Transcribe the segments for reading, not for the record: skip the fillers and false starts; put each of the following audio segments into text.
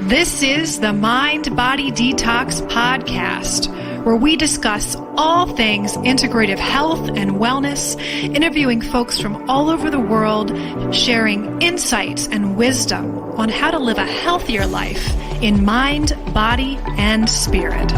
This is the Mind Body Detox podcast, where we discuss all things integrative health and wellness, interviewing folks from all over the world, sharing insights and wisdom on how to live a healthier life in mind, body, and spirit.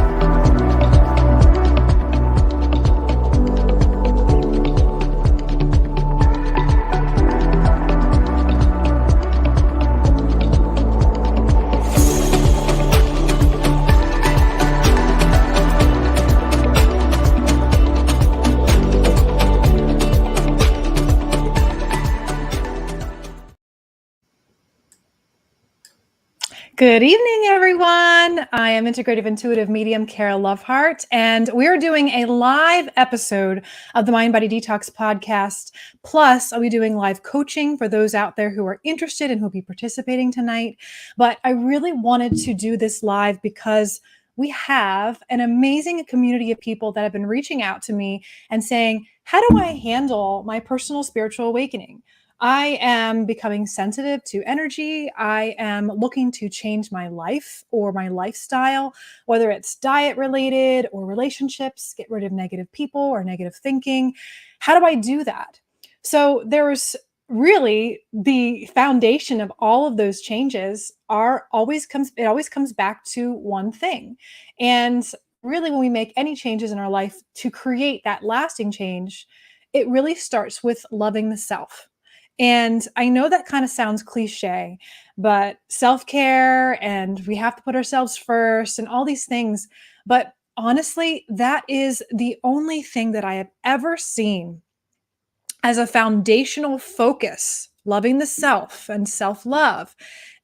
Good evening, everyone. I am integrative intuitive medium Kara Lovehart, and we're doing a live episode of the Mind Body Detox podcast. Plus, I'll be doing live coaching for those out there who are interested and who'll be participating tonight. But I really wanted to do this live because we have an amazing community of people that have been reaching out to me and saying, how do I handle my personal spiritual awakening? I am becoming sensitive to energy. I am looking to change my life or my lifestyle, whether it's diet related or relationships, get rid of negative people or negative thinking. How do I do that? So there's really the foundation of all of those changes always comes back to one thing. And really, when we make any changes in our life to create that lasting change, it really starts with loving the self. And I know that kind of sounds cliche, but self-care and we have to put ourselves first and all these things. But honestly, that is the only thing that I have ever seen as a foundational focus, loving the self and self-love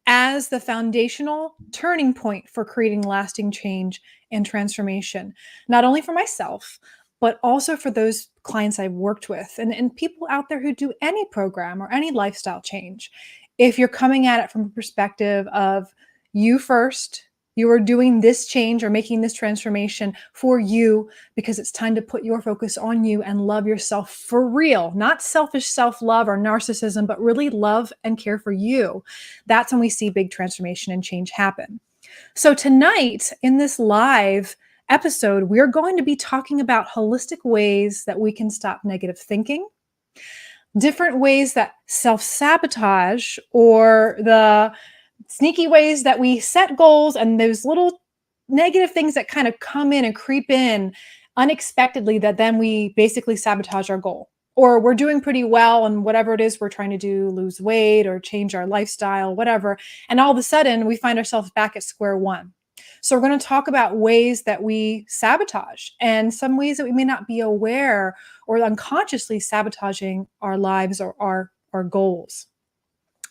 as the foundational turning point for creating lasting change and transformation, not only for myself, but also for those clients I've worked with and people out there who do any program or any lifestyle change. If you're coming at it from a perspective of you first, you are doing this change or making this transformation for you because it's time to put your focus on you and love yourself for real, not selfish self-love or narcissism, but really love and care for you. That's when we see big transformation and change happen. So tonight in this live episode, we're going to be talking about holistic ways that we can stop negative thinking, different ways that self-sabotage or the sneaky ways that we set goals and those little negative things that kind of come in and creep in unexpectedly that then we basically sabotage our goal. Or we're doing pretty well on whatever it is we're trying to do, lose weight or change our lifestyle, whatever. And all of a sudden we find ourselves back at square one. So we're going to talk about ways that we sabotage and some ways that we may not be aware or unconsciously sabotaging our lives or our goals.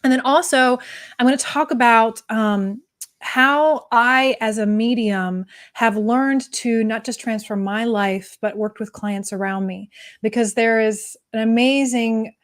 And then also I'm going to talk about how I, as a medium, have learned to not just transform my life, but worked with clients around me, because there is an amazing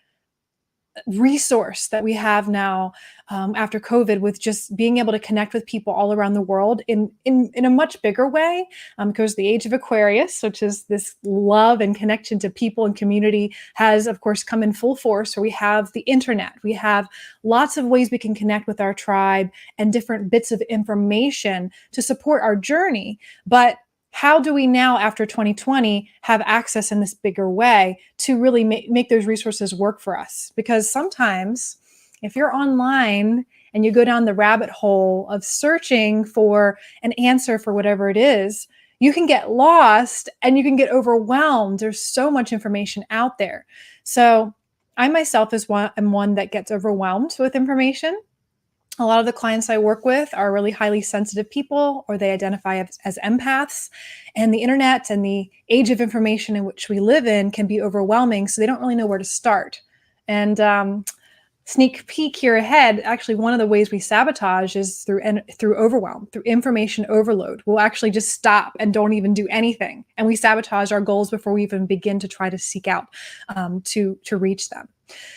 resource that we have now after COVID with just being able to connect with people all around the world in a much bigger way, because the age of Aquarius, which is this love and connection to people and community, has of course come in full force. So we have the internet, we have lots of ways we can connect with our tribe and different bits of information to support our journey. But how do we now, after 2020, have access in this bigger way to really make those resources work for us? Because sometimes if you're online and you go down the rabbit hole of searching for an answer for whatever it is, you can get lost and you can get overwhelmed. There's so much information out there. So I myself am one that gets overwhelmed with information. A lot of the clients I work with are really highly sensitive people, or they identify as empaths. And the internet and the age of information in which we live in can be overwhelming, so they don't really know where to start. And sneak peek here ahead, actually one of the ways we sabotage is through overwhelm, through information overload. We'll actually just stop and don't even do anything. And we sabotage our goals before we even begin to try to seek out to reach them.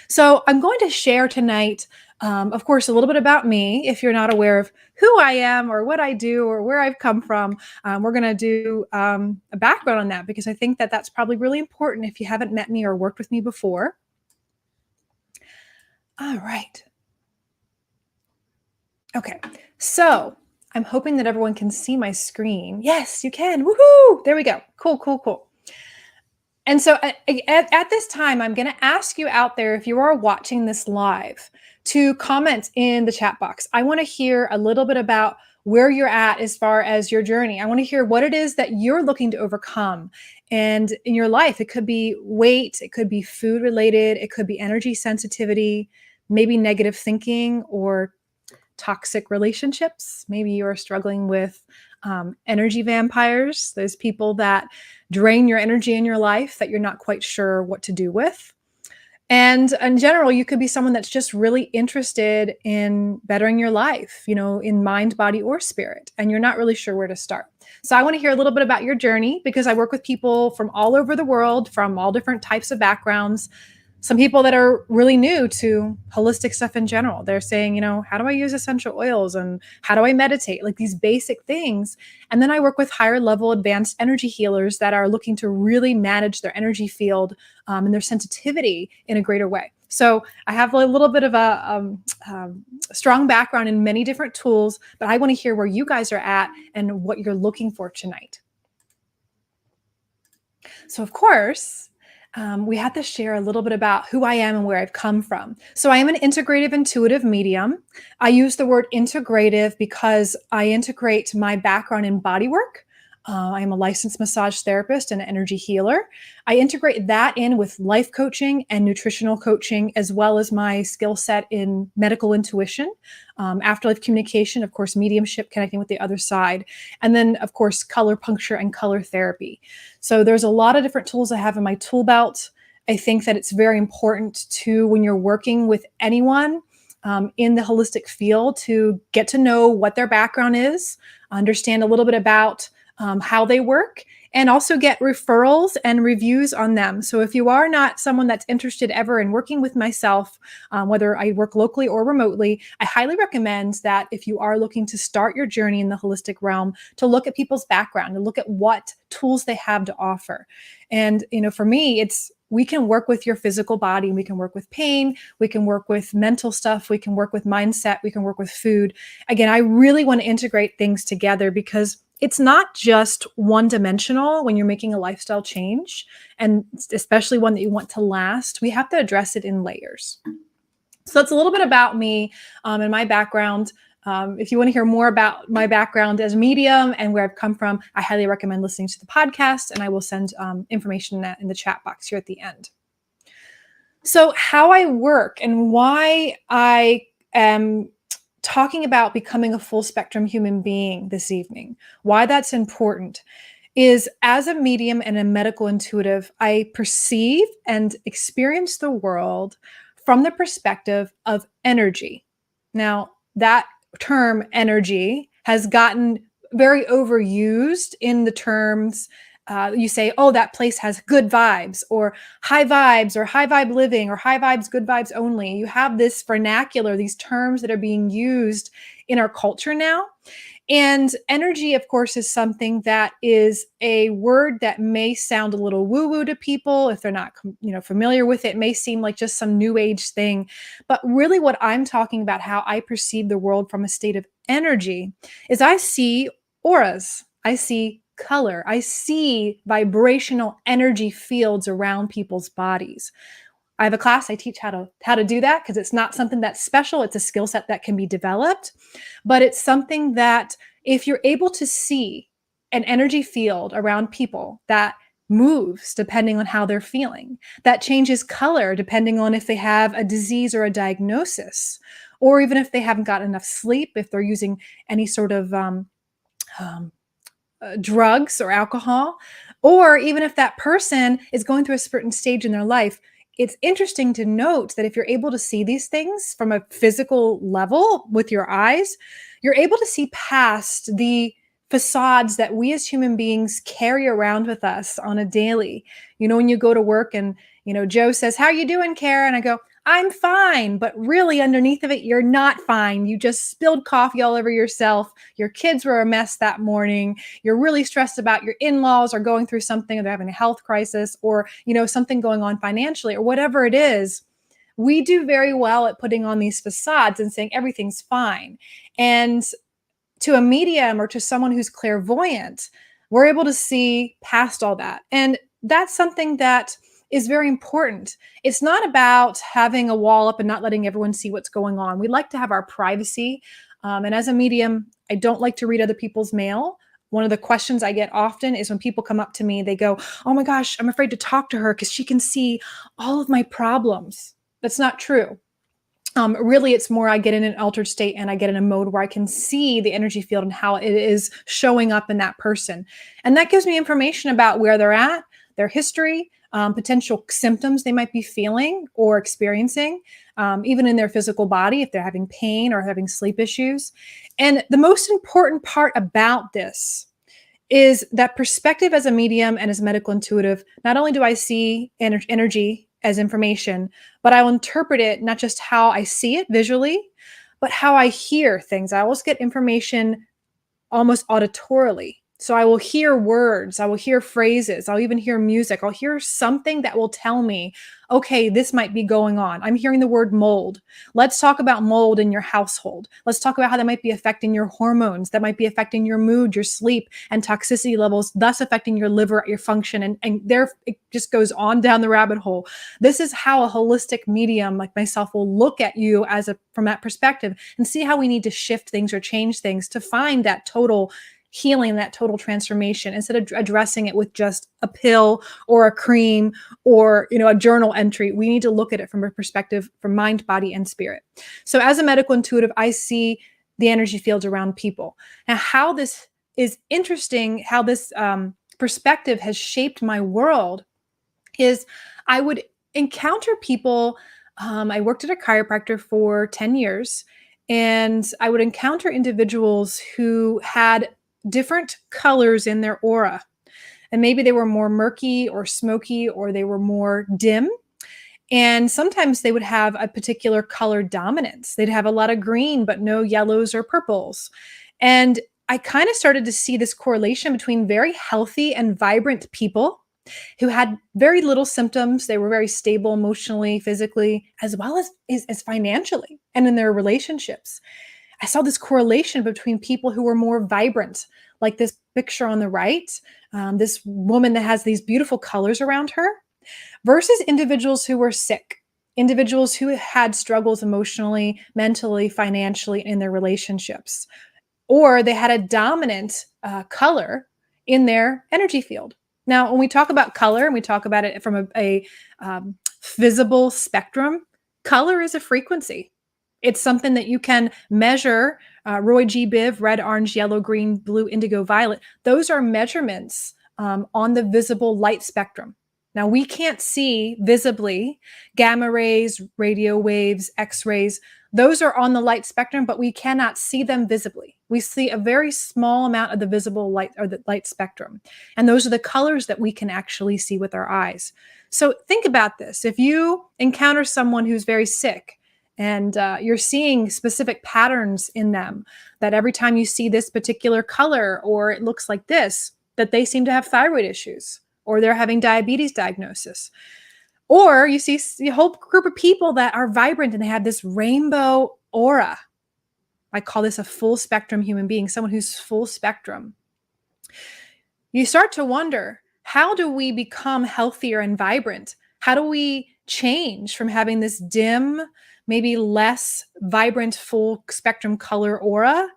So I'm going to share tonight, of course, a little bit about me. If you're not aware of who I am or what I do or where I've come from, we're going to do a background on that, because I think that that's probably really important if you haven't met me or worked with me before. All right. Okay. So I'm hoping that everyone can see my screen. Yes, you can. Woohoo! There we go. Cool, cool, cool. And so at this time, I'm going to ask you out there, if you are watching this live, to comment in the chat box. I want to hear a little bit about where you're at as far as your journey. I want to hear what it is that you're looking to overcome. And in your life, it could be weight, it could be food related, it could be energy sensitivity, maybe negative thinking or toxic relationships. Maybe you're struggling with energy vampires, those people that drain your energy in your life that you're not quite sure what to do with. And in general, you could be someone that's just really interested in bettering your life, in mind, body, or spirit, and you're not really sure where to start. So I want to hear a little bit about your journey, because I work with people from all over the world, from all different types of backgrounds. Some people that are really new to holistic stuff in general. They're saying, how do I use essential oils and how do I meditate? Like these basic things. And then I work with higher level advanced energy healers that are looking to really manage their energy field and their sensitivity in a greater way. So I have a little bit of a strong background in many different tools, but I want to hear where you guys are at and what you're looking for tonight. So of course, we had to share a little bit about who I am and where I've come from. So I am an integrative intuitive medium. I use the word integrative because I integrate my background in body work. I am a licensed massage therapist and an energy healer. I integrate that in with life coaching and nutritional coaching, as well as my skill set in medical intuition, afterlife communication, of course, mediumship, connecting with the other side, and then, of course, color puncture and color therapy. So there's a lot of different tools I have in my tool belt. I think that it's very important to, when you're working with anyone in the holistic field, to get to know what their background is, understand a little bit about how they work, and also get referrals and reviews on them. So if you are not someone that's interested ever in working with myself, whether I work locally or remotely, I highly recommend that if you are looking to start your journey in the holistic realm, to look at people's background and look at what tools they have to offer. And, for me, we can work with your physical body, we can work with pain, we can work with mental stuff, we can work with mindset, we can work with food. Again, I really want to integrate things together, because it's not just one dimensional when you're making a lifestyle change, and especially one that you want to last. We have to address it in layers. So that's a little bit about me and my background. If you want to hear more about my background as a medium and where I've come from, I highly recommend listening to the podcast, and I will send information in the chat box here at the end. So how I work and why I am talking about becoming a full spectrum human being this evening, why that's important, is as a medium and a medical intuitive, I perceive and experience the world from the perspective of energy. Now, that term energy has gotten very overused in the terms. You say, oh, that place has good vibes, or high vibe living, or high vibes, good vibes only. You have this vernacular, these terms that are being used in our culture now. And energy, of course, is something that is a word that may sound a little woo-woo to people. If they're not, familiar with it, it may seem like just some new age thing. But really what I'm talking about, how I perceive the world from a state of energy, is I see auras, I see color, I see vibrational energy fields around people's bodies. I have a class, I teach how to do that, because it's not something that's special. It's a skill set that can be developed, but it's something that if you're able to see an energy field around people that moves depending on how they're feeling, that changes color depending on if they have a disease or a diagnosis, or even if they haven't got enough sleep, if they're using any sort of drugs or alcohol, or even if that person is going through a certain stage in their life. It's interesting to note that if you're able to see these things from a physical level with your eyes, you're able to see past the facades that we as human beings carry around with us on a daily. When you go to work and, Joe says, "How you doing, Kara?" And I go, "I'm fine." But really underneath of it, you're not fine. You just spilled coffee all over yourself. Your kids were a mess that morning. You're really stressed about your in-laws are going through something, or they're having a health crisis, or, something going on financially, or whatever it is. We do very well at putting on these facades and saying everything's fine. And To a medium or to someone who's clairvoyant, we're able to see past all that. And that's something that is very important. It's not about having a wall up and not letting everyone see what's going on. We like to have our privacy. And as a medium, I don't like to read other people's mail. One of the questions I get often is when people come up to me, they go, "Oh my gosh, I'm afraid to talk to her because she can see all of my problems." That's not true. Really, it's more I get in an altered state and I get in a mode where I can see the energy field and how it is showing up in that person. And that gives me information about where they're at, their history, potential symptoms they might be feeling or experiencing, even in their physical body, if they're having pain or having sleep issues. And the most important part about this is that perspective as a medium and as a medical intuitive. Not only do I see energy as information, but I will interpret it not just how I see it visually, but how I hear things. I always get information almost auditorily. So I will hear words, I will hear phrases, I'll even hear music. I'll hear something that will tell me, okay, this might be going on. I'm hearing the word mold. Let's talk about mold in your household. Let's talk about how that might be affecting your hormones, that might be affecting your mood, your sleep, and toxicity levels, thus affecting your liver, your function. And there it just goes on down the rabbit hole. This is how a holistic medium like myself will look at you from that perspective and see how we need to shift things or change things to find that total healing, that total transformation, instead of addressing it with just a pill or a cream or a journal entry. We need to look at it from a perspective from mind, body, and spirit. So as a medical intuitive, I see the energy fields around people. Now, how this is interesting, how this perspective has shaped my world is I would encounter people. I worked at a chiropractor for 10 years, and I would encounter individuals who had different colors in their aura. And maybe they were more murky or smoky, or they were more dim. And sometimes they would have a particular color dominance. They'd have a lot of green, but no yellows or purples. And I kind of started to see this correlation between very healthy and vibrant people who had very little symptoms. They were very stable emotionally, physically, as well as financially and in their relationships. I saw this correlation between people who were more vibrant, like this picture on the right, this woman that has these beautiful colors around her, versus individuals who were sick, individuals who had struggles emotionally, mentally, financially in their relationships, or they had a dominant color in their energy field. Now, when we talk about color and we talk about it from a visible spectrum, color is a frequency. It's something that you can measure. Roy G. Biv, red, orange, yellow, green, blue, indigo, violet. Those are measurements on the visible light spectrum. Now, we can't see visibly gamma rays, radio waves, X-rays. Those are on the light spectrum, but we cannot see them visibly. We see a very small amount of the visible light or the light spectrum. And those are the colors that we can actually see with our eyes. So think about this. If you encounter someone who's very sick, and you're seeing specific patterns in them, that every time you see this particular color or it looks like this, that they seem to have thyroid issues or they're having diabetes diagnosis. Or you see a whole group of people that are vibrant and they have this rainbow aura. I call this a full spectrum human being, someone who's full spectrum. You start to wonder, how do we become healthier and vibrant? How do we change from having this dim, maybe less vibrant, full spectrum color aura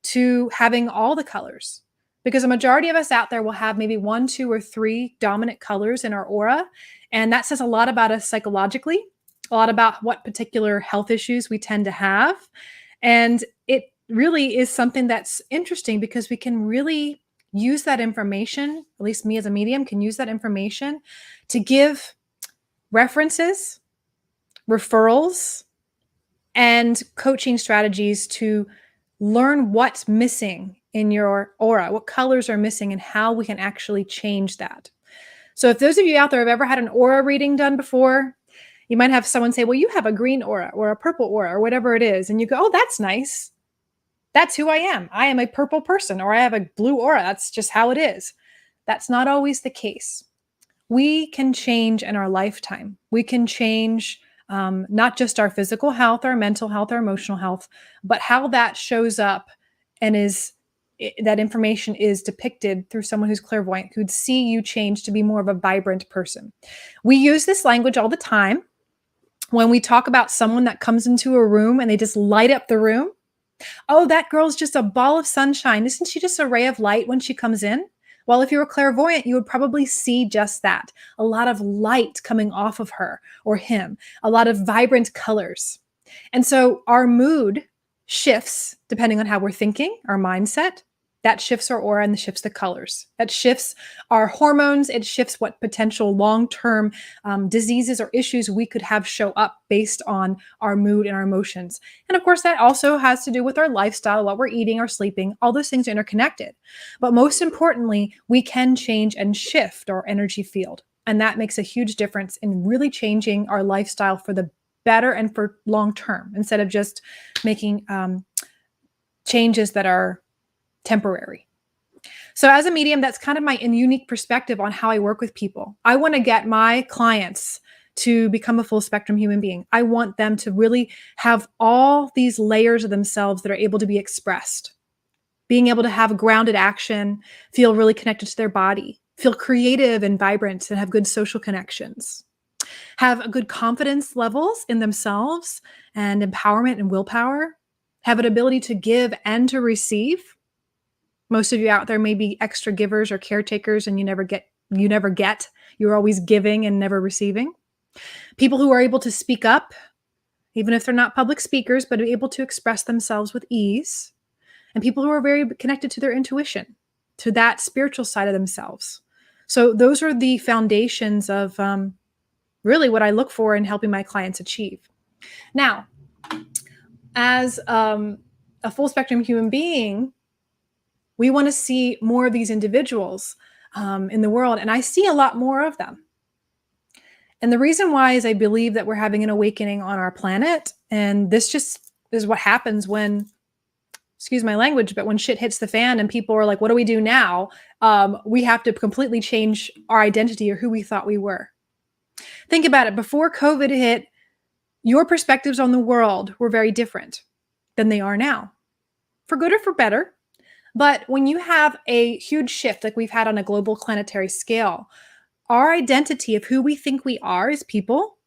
to having all the colors? Because a majority of us out there will have maybe 1, 2, or 3 dominant colors in our aura. And that says a lot about us psychologically, a lot about what particular health issues we tend to have. And it really is something that's interesting because we can really use that information, at least me as a medium can use that information to give references, referrals, and coaching strategies to learn what's missing in your aura, what colors are missing, and how we can actually change that. So if those of you out there have ever had an aura reading done before, you might have someone say, well, you have a green aura or a purple aura or whatever it is. And you go, oh, that's nice. That's who I am. I am a purple person, or I have a blue aura. That's just how it is. That's not always the case. We can change in our lifetime. We can change not just our physical health, our mental health, our emotional health, but how that shows up and that information is depicted through someone who's clairvoyant, who'd see you change to be more of a vibrant person. We use this language all the time when we talk about someone that comes into a room and they just light up the room. Oh, that girl's just a ball of sunshine. Isn't she just a ray of light when she comes in? Well, if you were clairvoyant, you would probably see just that. A lot of light coming off of her or him, a lot of vibrant colors. And so our mood shifts depending on how we're thinking, our mindset. That shifts our aura and shifts the colors. That shifts our hormones. It shifts what potential long-term diseases or issues we could have show up based on our mood and our emotions. And of course, that also has to do with our lifestyle, what we're eating, our sleeping. All those things are interconnected. But most importantly, we can change and shift our energy field. And that makes a huge difference in really changing our lifestyle for the better and for long term, instead of just making changes that are temporary. So as a medium, that's kind of my unique perspective on how I work with people. I want to get my clients to become a full spectrum human being. I want them to really have all these layers of themselves that are able to be expressed, being able to have grounded action, feel really connected to their body, feel creative and vibrant, and have good social connections, have a good confidence levels in themselves and empowerment and willpower, have an ability to give and to receive. Most of you out there may be extra givers or caretakers, and you never get. You're always giving and never receiving. People who are able to speak up, even if they're not public speakers, but are able to express themselves with ease. And people who are very connected to their intuition, to that spiritual side of themselves. So those are the foundations of really what I look for in helping my clients achieve. Now, as a full spectrum human being, we want to see more of these individuals in the world, and I see a lot more of them. And the reason why is I believe that we're having an awakening on our planet, and this just is what happens when, excuse my language, but when shit hits the fan and people are like, what do we do now? We have to completely change our identity or who we thought we were. Think about it. Before COVID hit, your perspectives on the world were very different than they are now, for good or for better. But when you have a huge shift like we've had on a global planetary scale, our identity of who we think we are as people,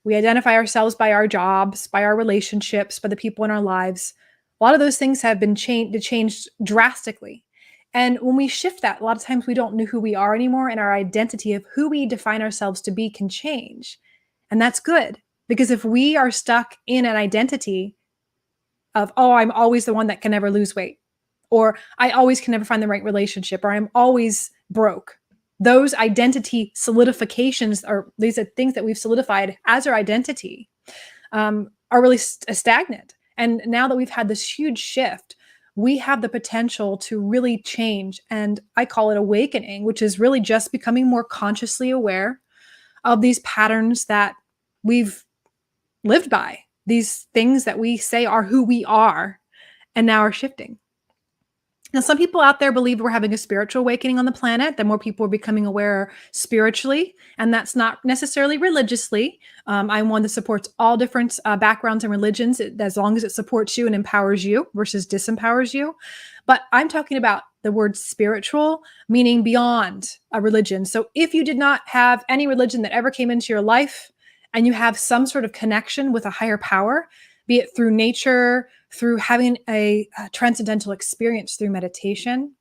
we identify ourselves by our jobs, by our relationships, by the people in our lives. A lot of those things have been changed drastically. And when we shift that, a lot of times we don't know who we are anymore, and our identity of who we define ourselves to be can change. And that's good, because if we are stuck in an identity of, oh, I'm always the one that can never lose weight, or I always can never find the right relationship, or I'm always broke. Those identity solidifications, or these are things that we've solidified as our identity, are really stagnant. And now that we've had this huge shift, we have the potential to really change. And I call it awakening, which is really just becoming more consciously aware of these patterns that we've lived by, these things that we say are who we are and now are shifting. Now, some people out there believe we're having a spiritual awakening on the planet, that more people are becoming aware spiritually, and that's not necessarily religiously. I'm one that supports all different backgrounds and religions, as long as it supports you and empowers you versus disempowers you. But I'm talking about the word spiritual, meaning beyond a religion. So if you did not have any religion that ever came into your life, and you have some sort of connection with a higher power, be it through nature, through having a transcendental experience through meditation,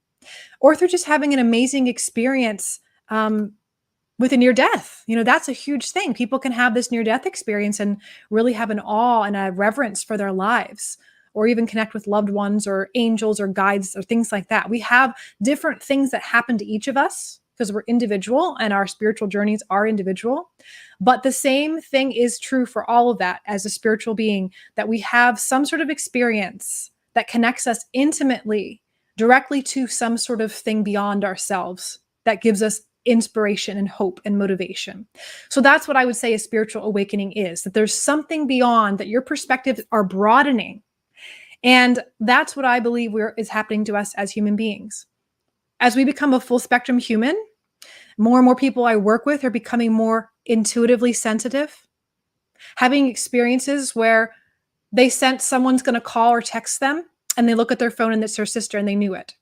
or through just having an amazing experience with a near death. That's a huge thing. People can have this near death experience and really have an awe and a reverence for their lives, or even connect with loved ones or angels or guides or things like that. We have different things that happen to each of us because we're individual and our spiritual journeys are individual. But the same thing is true for all of that as a spiritual being, that we have some sort of experience that connects us intimately, directly to some sort of thing beyond ourselves that gives us inspiration and hope and motivation. So that's what I would say a spiritual awakening is, that there's something beyond, that your perspectives are broadening. And that's what I believe is happening to us as human beings. As we become a full spectrum human, more and more people I work with are becoming more intuitively sensitive, having experiences where they sense someone's going to call or text them, and they look at their phone and it's their sister and they knew it.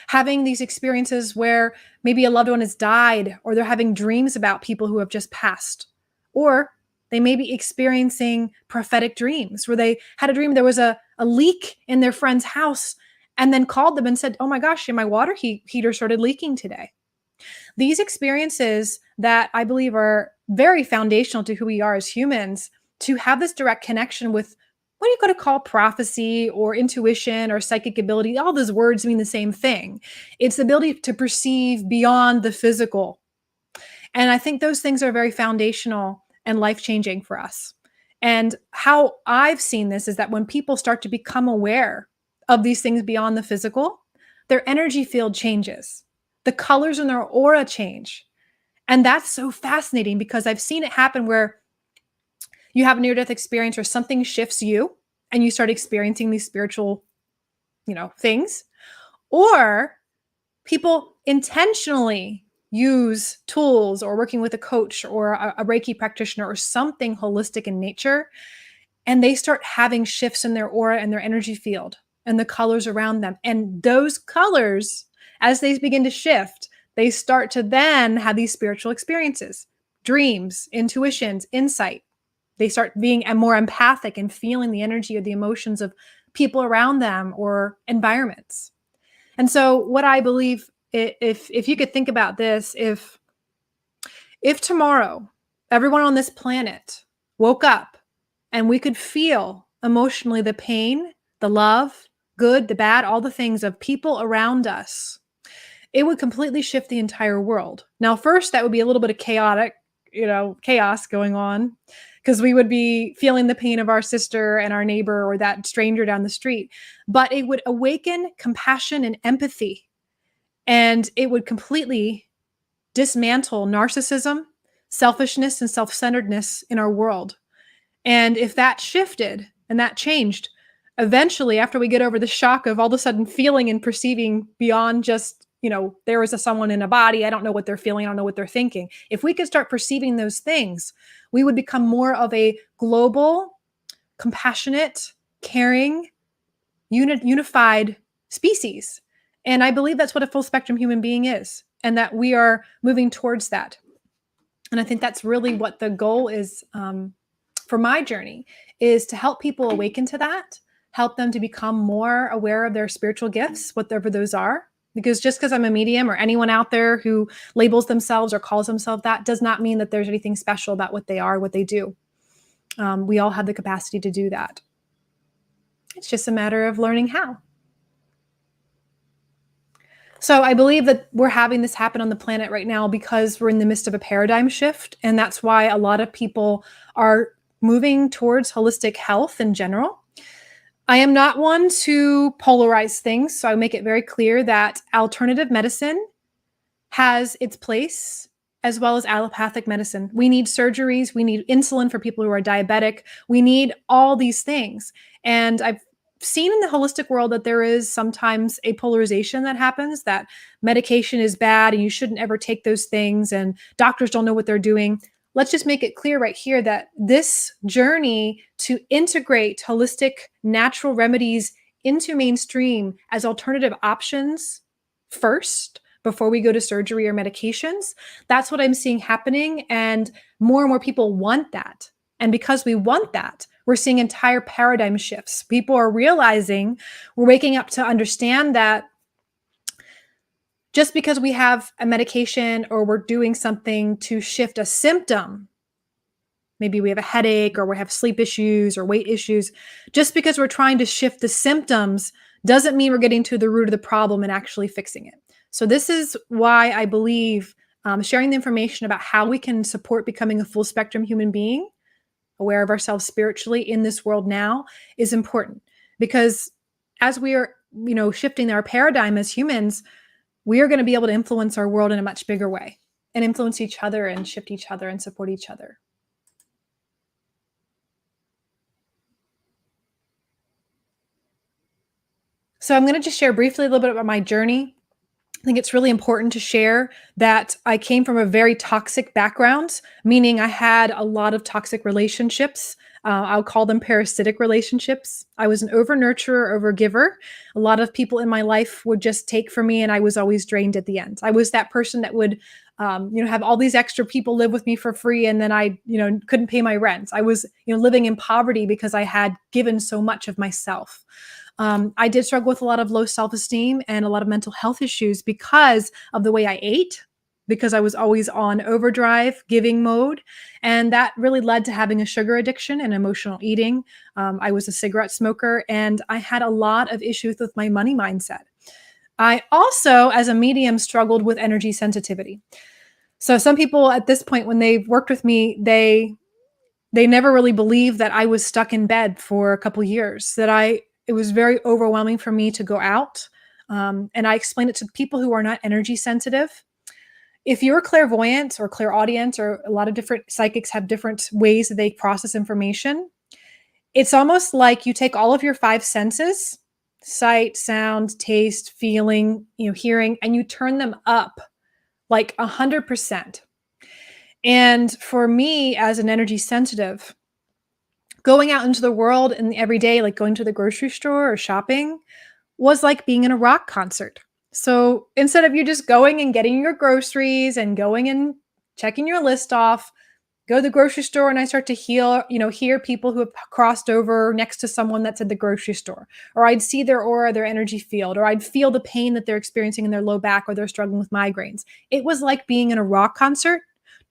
Having these experiences where maybe a loved one has died, or they're having dreams about people who have just passed, or they may be experiencing prophetic dreams where they had a dream there was a leak in their friend's house and then called them and said, oh my gosh, my water heater started leaking today. These experiences that I believe are very foundational to who we are as humans, to have this direct connection with what you going to call prophecy or intuition or psychic ability. All those words mean the same thing. It's the ability to perceive beyond the physical. And I think those things are very foundational and life-changing for us. And how I've seen this is that when people start to become aware of these things beyond the physical, their energy field changes. The colors in their aura change. And that's so fascinating because I've seen it happen where you have a near-death experience or something shifts you and you start experiencing these spiritual, things. Or people intentionally use tools or working with a coach or a Reiki practitioner or something holistic in nature, and they start having shifts in their aura and their energy field and the colors around them. And those colors, as they begin to shift, they start to then have these spiritual experiences, dreams, intuitions, insight. They start being more empathic and feeling the energy or the emotions of people around them or environments. And so what I believe, if you could think about this, if tomorrow everyone on this planet woke up and we could feel emotionally the pain, the love, good, the bad, all the things of people around us, it would completely shift the entire world. Now, first, that would be a little bit of chaos going on, because we would be feeling the pain of our sister and our neighbor or that stranger down the street. But it would awaken compassion and empathy, and it would completely dismantle narcissism, selfishness, and self-centeredness in our world. And if that shifted and that changed, eventually, after we get over the shock of all of a sudden feeling and perceiving beyond just, there was someone in a body, I don't know what they're feeling, I don't know what they're thinking. If we could start perceiving those things, we would become more of a global, compassionate, caring, unified species. And I believe that's what a full spectrum human being is, and that we are moving towards that. And I think that's really what the goal is for my journey, is to help people awaken to that, help them to become more aware of their spiritual gifts, whatever those are. Because just because I'm a medium, or anyone out there who labels themselves or calls themselves that, does not mean that there's anything special about what they are, what they do. We all have the capacity to do that. It's just a matter of learning how. So I believe that we're having this happen on the planet right now because we're in the midst of a paradigm shift. And that's why a lot of people are moving towards holistic health in general. I am not one to polarize things, so I make it very clear that alternative medicine has its place, as well as allopathic medicine. We need surgeries. We need insulin for people who are diabetic. We need all these things. And I've seen in the holistic world that there is sometimes a polarization that happens, that medication is bad and you shouldn't ever take those things, and doctors don't know what they're doing. Let's just make it clear right here that this journey to integrate holistic natural remedies into mainstream as alternative options first, before we go to surgery or medications, that's what I'm seeing happening. And more people want that. And because we want that, we're seeing entire paradigm shifts. People are realizing, we're waking up to understand that just because we have a medication or we're doing something to shift a symptom, maybe we have a headache or we have sleep issues or weight issues, just because we're trying to shift the symptoms doesn't mean we're getting to the root of the problem and actually fixing it. So this is why I believe sharing the information about how we can support becoming a full spectrum human being, aware of ourselves spiritually in this world now, is important. Because as we are, shifting our paradigm as humans, we are going to be able to influence our world in a much bigger way, and influence each other and shift each other and support each other. So I'm going to just share briefly a little bit about my journey. I think it's really important to share that I came from a very toxic background, meaning I had a lot of toxic relationships. I'll call them parasitic relationships. I was an over nurturer, over giver. A lot of people in my life would just take from me, and I was always drained at the end. I was that person that would, have all these extra people live with me for free, and then I, couldn't pay my rent. I was, living in poverty because I had given so much of myself. I did struggle with a lot of low self-esteem and a lot of mental health issues because of the way I ate, because I was always on overdrive, giving mode. And that really led to having a sugar addiction and emotional eating. I was a cigarette smoker, and I had a lot of issues with my money mindset. I also, as a medium, struggled with energy sensitivity. So some people at this point, when they've worked with me, they never really believed that I was stuck in bed for a couple years, it was very overwhelming for me to go out. And I explain it to people who are not energy sensitive. If you're clairvoyant or clairaudient, or a lot of different psychics have different ways that they process information, it's almost like you take all of your five senses, sight, sound, taste, feeling, hearing, and you turn them up like 100%. And for me, as an energy sensitive, going out into the world and every day, like going to the grocery store or shopping, was like being in a rock concert. So instead of you just going and getting your groceries and going and checking your list off, go to the grocery store and I start to hear people who have crossed over next to someone that's at the grocery store, or I'd see their aura, their energy field, or I'd feel the pain that they're experiencing in their low back, or they're struggling with migraines. It was like being in a rock concert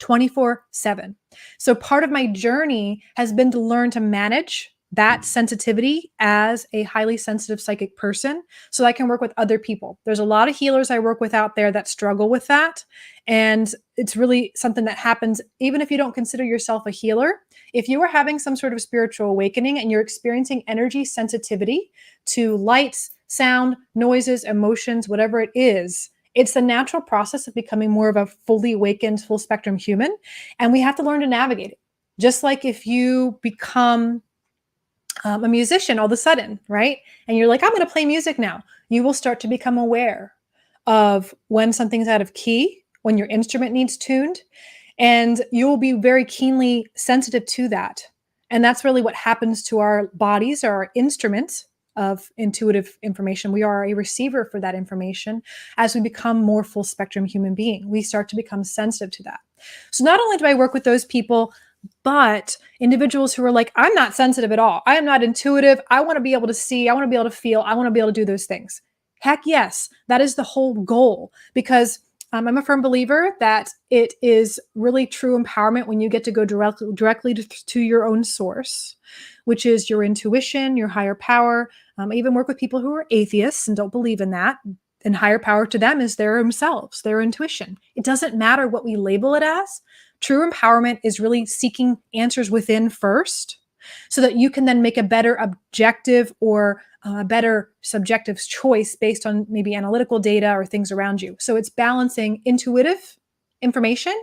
24/7. So part of my journey has been to learn to manage that sensitivity as a highly sensitive psychic person so I can work with other people. There's a lot of healers I work with out there that struggle with that. And it's really something that happens even if you don't consider yourself a healer. If you are having some sort of spiritual awakening and you're experiencing energy sensitivity to lights, sound, noises, emotions, whatever it is, it's the natural process of becoming more of a fully awakened, full spectrum human. And we have to learn to navigate it. Just like if you become a musician all of a sudden, right? And you're like, I'm going to play music now. You will start to become aware of when something's out of key, when your instrument needs tuned, and you will be very keenly sensitive to that. And that's really what happens to our bodies, or our instruments of intuitive information. We are a receiver for that information. As we become more full spectrum human being, we start to become sensitive to that. So not only do I work with those people, but individuals who are like, I'm not sensitive at all. I am not intuitive. I want to be able to see. I want to be able to feel. I want to be able to do those things. Heck yes, that is the whole goal, because I'm a firm believer that it is really true empowerment when you get to go directly to your own source, which is your intuition, your higher power. I even work with people who are atheists and don't believe in that. And higher power to them is their themselves, their intuition. It doesn't matter what we label it as. True empowerment is really seeking answers within first, so that you can then make a better objective or a better subjective choice based on maybe analytical data or things around you. So it's balancing intuitive information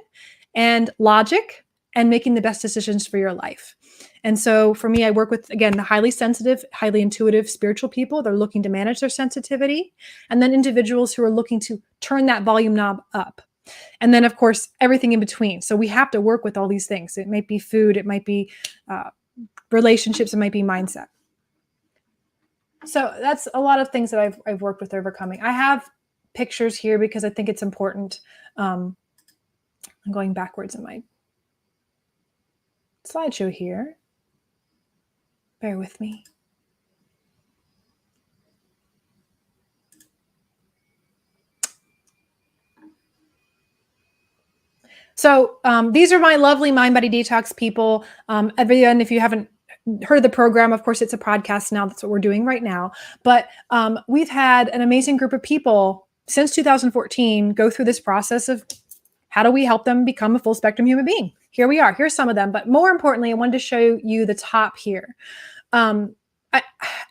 and logic and making the best decisions for your life. And so for me, I work with, again, the highly sensitive, highly intuitive spiritual people. They're looking to manage their sensitivity. And then individuals who are looking to turn that volume knob up. And then, of course, everything in between. So we have to work with all these things. It might be food. It might be relationships. It might be mindset. So that's a lot of things that I've worked with overcoming. I have pictures here because I think it's important. I'm going backwards in my slideshow here. Bear with me. So these are my lovely Mind Body Detox people. Everyone, if you haven't heard of the program, of course, it's a podcast now. That's what we're doing right now. But we've had an amazing group of people since 2014 go through this process of how do we help them become a full spectrum human being. Here we are. Here's some of them. But more importantly, I wanted to show you the top here.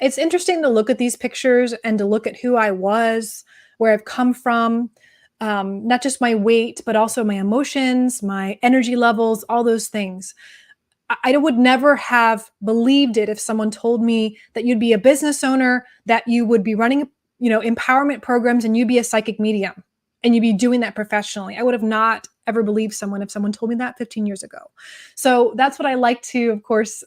It's interesting to look at these pictures and to look at who I was, where I've come from. Not just my weight, but also my emotions, my energy levels, all those things. I would never have believed it if someone told me that you'd be a business owner, that you would be running, empowerment programs, and you'd be a psychic medium. and you'd be doing that professionally. I would have not ever believed someone if someone told me that 15 years ago. So that's what I like to, of course,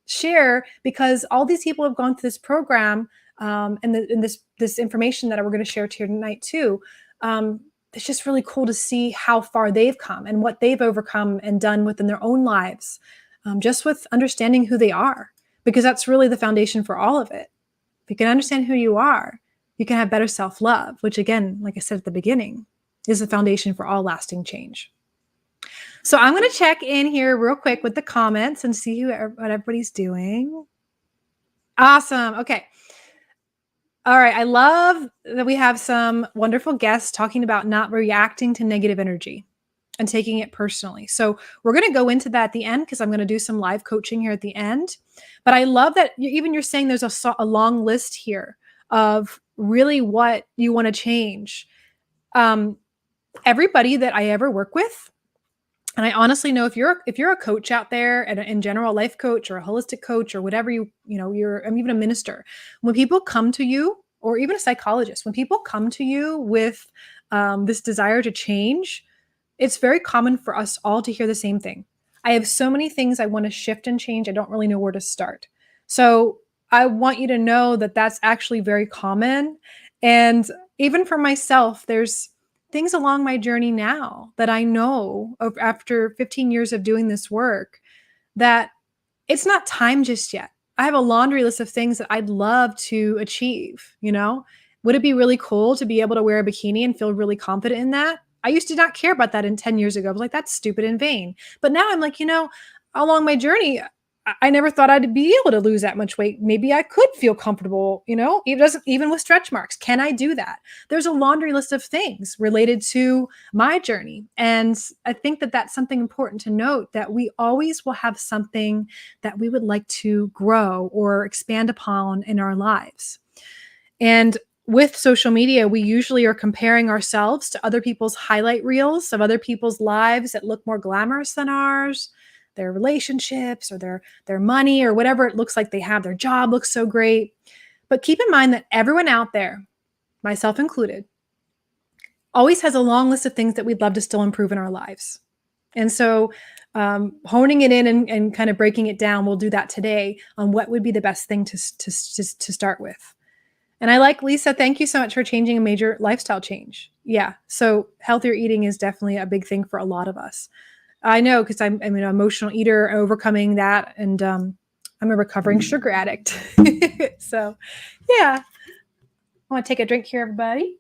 share, because all these people have gone through this program, and this information that we're going to share to you tonight too. It's just really cool to see how far they've come and what they've overcome and done within their own lives, just with understanding who they are, because that's really the foundation for all of it. If you can understand who you are, you can have better self-love, which again, like I said at the beginning, is the foundation for all lasting change. So I'm going to check in here real quick with the comments and see what everybody's doing. Awesome. Okay. All right. I love that we have some wonderful guests talking about not reacting to negative energy and taking it personally. So we're going to go into that at the end, because I'm going to do some live coaching here at the end. But I love that you're saying there's a long list here of really what you want to change. Everybody that I ever work with, and I honestly know if you're a coach out there, and in general, a life coach or a holistic coach or whatever I'm even a minister. When people come to you, or even a psychologist, when people come to you with this desire to change, it's very common for us all to hear the same thing. I have so many things I want to shift and change. I don't really know where to start. So I want you to know that that's actually very common. And even for myself, there's things along my journey now that I know of after 15 years of doing this work, that it's not time just yet. I have a laundry list of things that I'd love to achieve. Would it be really cool to be able to wear a bikini and feel really confident in that? I used to not care about that 10 years ago. I was like, that's stupid and vain. But now I'm like, along my journey, I never thought I'd be able to lose that much weight. Maybe I could feel comfortable, even with stretch marks. Can I do that? There's a laundry list of things related to my journey. And I think that that's something important to note, that we always will have something that we would like to grow or expand upon in our lives. And with social media, we usually are comparing ourselves to other people's highlight reels of other people's lives that look more glamorous than ours, their relationships or their money or whatever it looks like they have. Their job looks so great. But keep in mind that everyone out there, myself included, always has a long list of things that we'd love to still improve in our lives. And so honing it in and kind of breaking it down, we'll do that today on what would be the best thing to start with. And I like, Lisa, thank you so much for changing a major lifestyle change. Yeah. So healthier eating is definitely a big thing for a lot of us. I know, because I'm an emotional eater, overcoming that. And I'm a recovering sugar addict. So yeah. I want to take a drink here, everybody.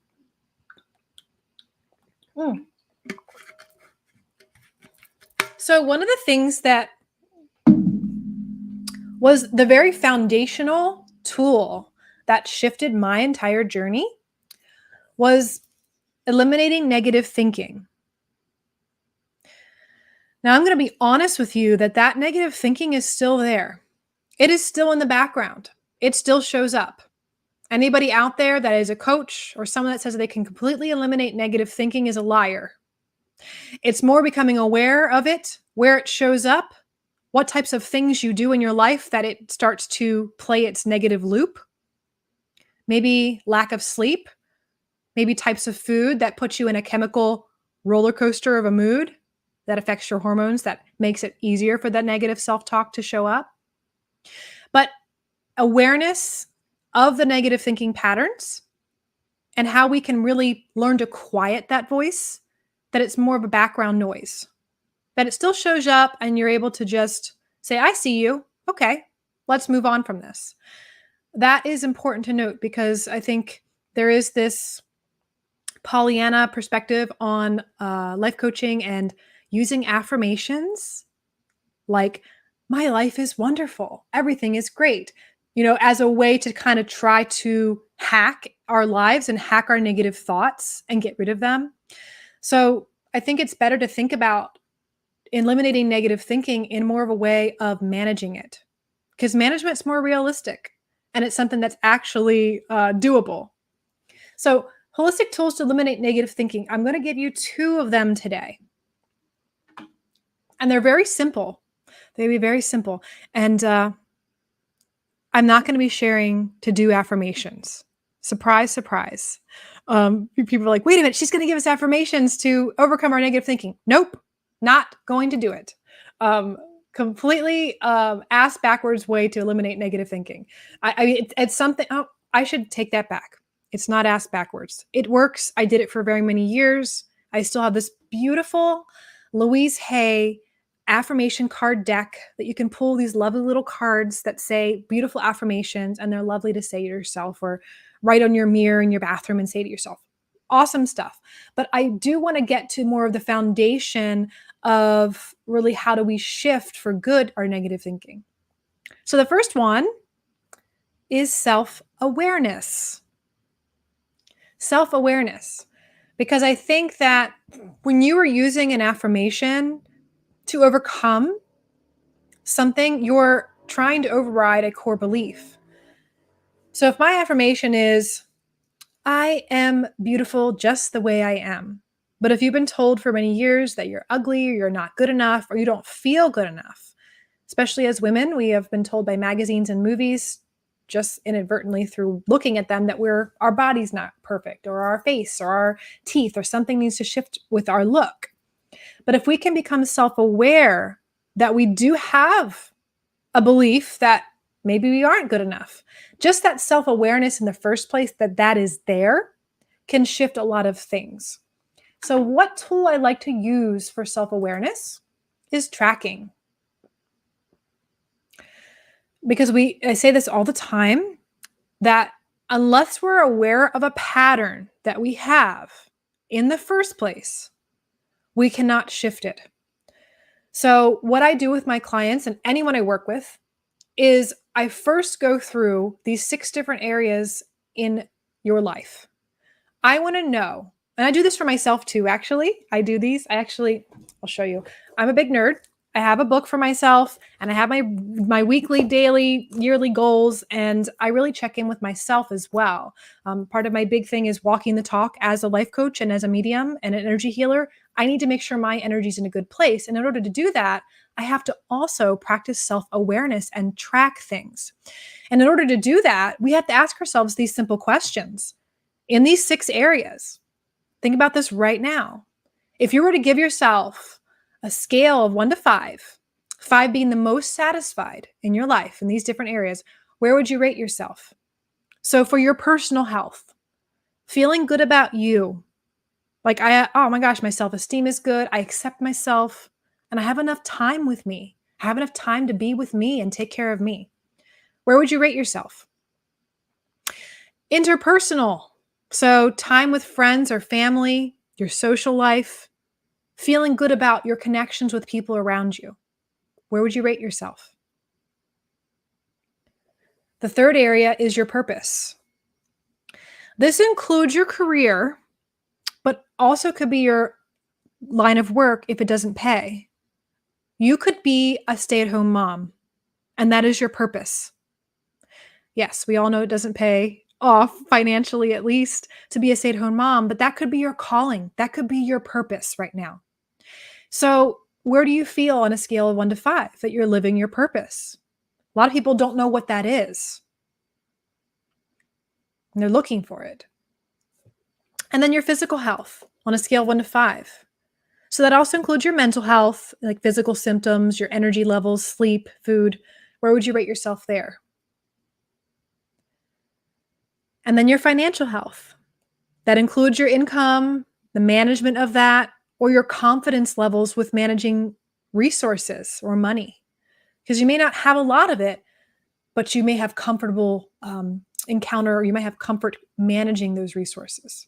So one of the things that was the very foundational tool that shifted my entire journey was eliminating negative thinking. Now, I'm going to be honest with you that negative thinking is still there. It is still in the background. It still shows up. Anybody out there that is a coach or someone that says they can completely eliminate negative thinking is a liar. It's more becoming aware of it, where it shows up, what types of things you do in your life that it starts to play its negative loop. Maybe lack of sleep, maybe types of food that put you in a chemical roller coaster of a mood that affects your hormones, that makes it easier for that negative self-talk to show up. But awareness of the negative thinking patterns and how we can really learn to quiet that voice, that it's more of a background noise, that it still shows up and you're able to just say, I see you. Okay, let's move on from this. That is important to note, because I think there is this Pollyanna perspective on life coaching and using affirmations like, my life is wonderful, everything is great, as a way to kind of try to hack our lives and hack our negative thoughts and get rid of them. So I think it's better to think about eliminating negative thinking in more of a way of managing it, because management's more realistic and it's something that's actually doable. So holistic tools to eliminate negative thinking. I'm going to give you 2 of them today. And they're very simple. They'll be very simple. And I'm not going to be sharing to do affirmations. Surprise, surprise. People are like, wait a minute, she's going to give us affirmations to overcome our negative thinking. Nope, not going to do it. Um, Completely ass backwards way to eliminate negative thinking. I mean, it's something. Oh, I should take that back. It's not ass backwards. It works. I did it for very many years. I still have this beautiful Louise Hay affirmation card deck that you can pull these lovely little cards that say beautiful affirmations, and they're lovely to say to yourself or write on your mirror in your bathroom and say to yourself. Awesome stuff. But I do want to get to more of the foundation of really how do we shift for good our negative thinking. So the first one is self-awareness. Self-awareness. Because I think that when you are using an affirmation to overcome something, you're trying to override a core belief. So if my affirmation is, I am beautiful just the way I am. But if you've been told for many years that you're ugly, or you're not good enough, or you don't feel good enough, especially as women, we have been told by magazines and movies, just inadvertently through looking at them, that our body's not perfect, or our face, or our teeth, or something needs to shift with our look. But if we can become self-aware that we do have a belief that maybe we aren't good enough, just that self-awareness in the first place, that is there, can shift a lot of things. So what tool I like to use for self-awareness is tracking. Because I say this all the time, that unless we're aware of a pattern that we have in the first place, we cannot shift it. So what I do with my clients and anyone I work with is I first go through these 6 different areas in your life. I want to know, and I do this for myself too, actually. I'll show you. I'm a big nerd. I have a book for myself, and I have my weekly, daily, yearly goals, and I really check in with myself as well. Part of my big thing is walking the talk as a life coach and as a medium and an energy healer. I need to make sure my energy is in a good place. And in order to do that, I have to also practice self-awareness and track things. And in order to do that, we have to ask ourselves these simple questions in these 6 areas. Think about this right now. If you were to give yourself a scale of 1 to 5, 5 being the most satisfied in your life in these different areas, where would you rate yourself? So for your personal health, feeling good about you, like oh my gosh, my self-esteem is good, I accept myself, and I have enough time with me. I have enough time to be with me and take care of me. Where would you rate yourself? Interpersonal, so time with friends or family, your social life, feeling good about your connections with people around you. Where would you rate yourself? The third area is your purpose. This includes your career, but also could be your line of work if it doesn't pay. You could be a stay-at-home mom, and that is your purpose. Yes, we all know it doesn't pay off financially, at least, to be a stay-at-home mom, but that could be your calling. That could be your purpose right now. So where do you feel on a scale of 1 to 5 that you're living your purpose? A lot of people don't know what that is, and they're looking for it. And then your physical health on a scale of 1 to 5. So that also includes your mental health, like physical symptoms, your energy levels, sleep, food. Where would you rate yourself there? And then your financial health. That includes your income, the management of that, or your confidence levels with managing resources or money. Because you may not have a lot of it, but you may have comfortable encounter, or you might have comfort managing those resources.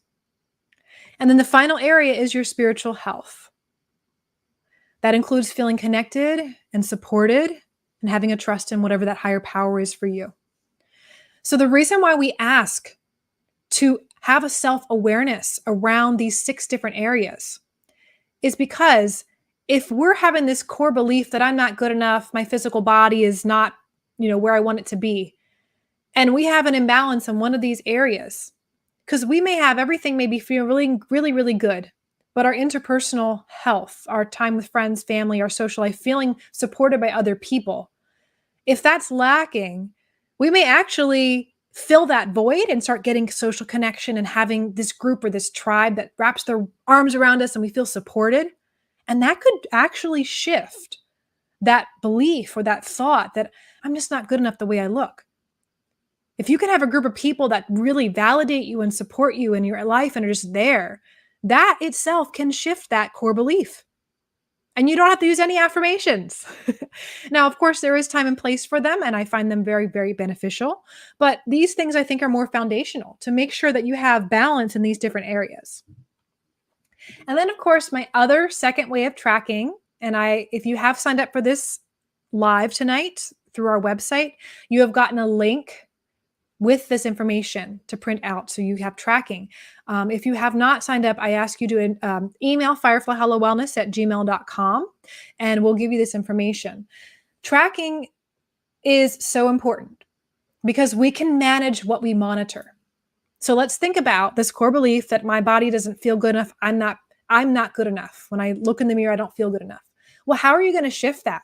And then the final area is your spiritual health. That includes feeling connected and supported and having a trust in whatever that higher power is for you. So the reason why we ask to have a self-awareness around these 6 different areas is because if we're having this core belief that I'm not good enough, my physical body is not, where I want it to be, and we have an imbalance in one of these areas, because we may have everything maybe feel really, really, really good, but our interpersonal health, our time with friends, family, our social life, feeling supported by other people, if that's lacking, we may actually fill that void and start getting social connection and having this group or this tribe that wraps their arms around us and we feel supported. And that could actually shift that belief or that thought that I'm just not good enough the way I look. If you can have a group of people that really validate you and support you in your life and are just there, that itself can shift that core belief. And you don't have to use any affirmations. Now, of course, there is time and place for them, and I find them very, very beneficial. But these things I think are more foundational to make sure that you have balance in these different areas. And then, of course, my other second way of tracking, and if you have signed up for this live tonight through our website, you have gotten a link with this information to print out so you have tracking. If you have not signed up, I ask you to email fireflyhellowellness@gmail.com and we'll give you this information. Tracking is so important because we can manage what we monitor. So let's think about this core belief that my body doesn't feel good enough. I'm not good enough. When I look in the mirror, I don't feel good enough. Well, how are you going to shift that?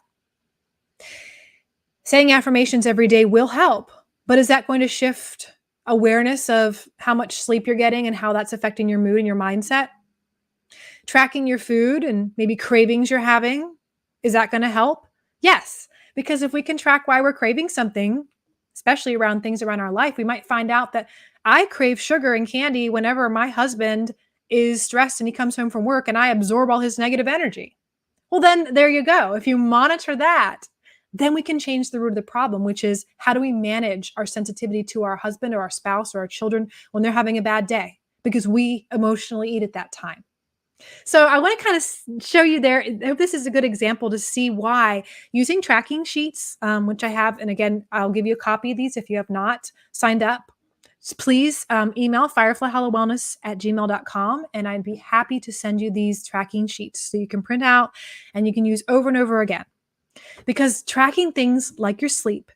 Saying affirmations every day will help. But is that going to shift awareness of how much sleep you're getting and how that's affecting your mood and your mindset? Tracking your food and maybe cravings you're having, is that going to help? Yes, because if we can track why we're craving something, especially around things around our life, we might find out that I crave sugar and candy whenever my husband is stressed and he comes home from work and I absorb all his negative energy. Well, then there you go. If you monitor that, then we can change the root of the problem, which is how do we manage our sensitivity to our husband or our spouse or our children when they're having a bad day because we emotionally eat at that time. So I want to kind of show you there. I hope this is a good example to see why using tracking sheets, which I have, and again, I'll give you a copy of these if you have not signed up. Please email fireflyhellowellness@gmail.com and I'd be happy to send you these tracking sheets so you can print out and you can use over and over again. Because tracking things like your sleep,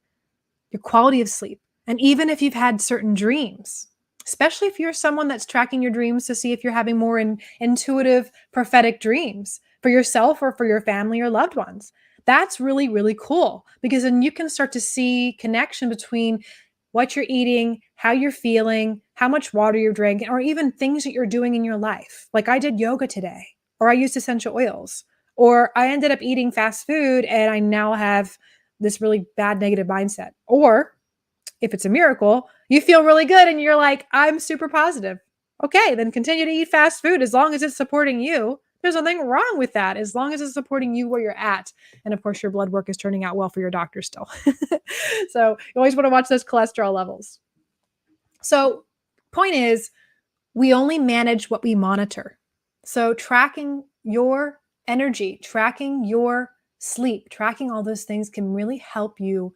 your quality of sleep, and even if you've had certain dreams, especially if you're someone that's tracking your dreams to see if you're having more intuitive, prophetic dreams for yourself or for your family or loved ones, that's really, really cool because then you can start to see connection between what you're eating, how you're feeling, how much water you're drinking, or even things that you're doing in your life. Like I did yoga today, or I used essential oils. Or I ended up eating fast food and I now have this really bad negative mindset. Or if it's a miracle, you feel really good and you're like, I'm super positive. Okay, then continue to eat fast food as long as it's supporting you. There's nothing wrong with that as long as it's supporting you where you're at. And of course, your blood work is turning out well for your doctor still. So you always want to watch those cholesterol levels. So point is, we only manage what we monitor. So tracking your energy, tracking your sleep, tracking all those things can really help you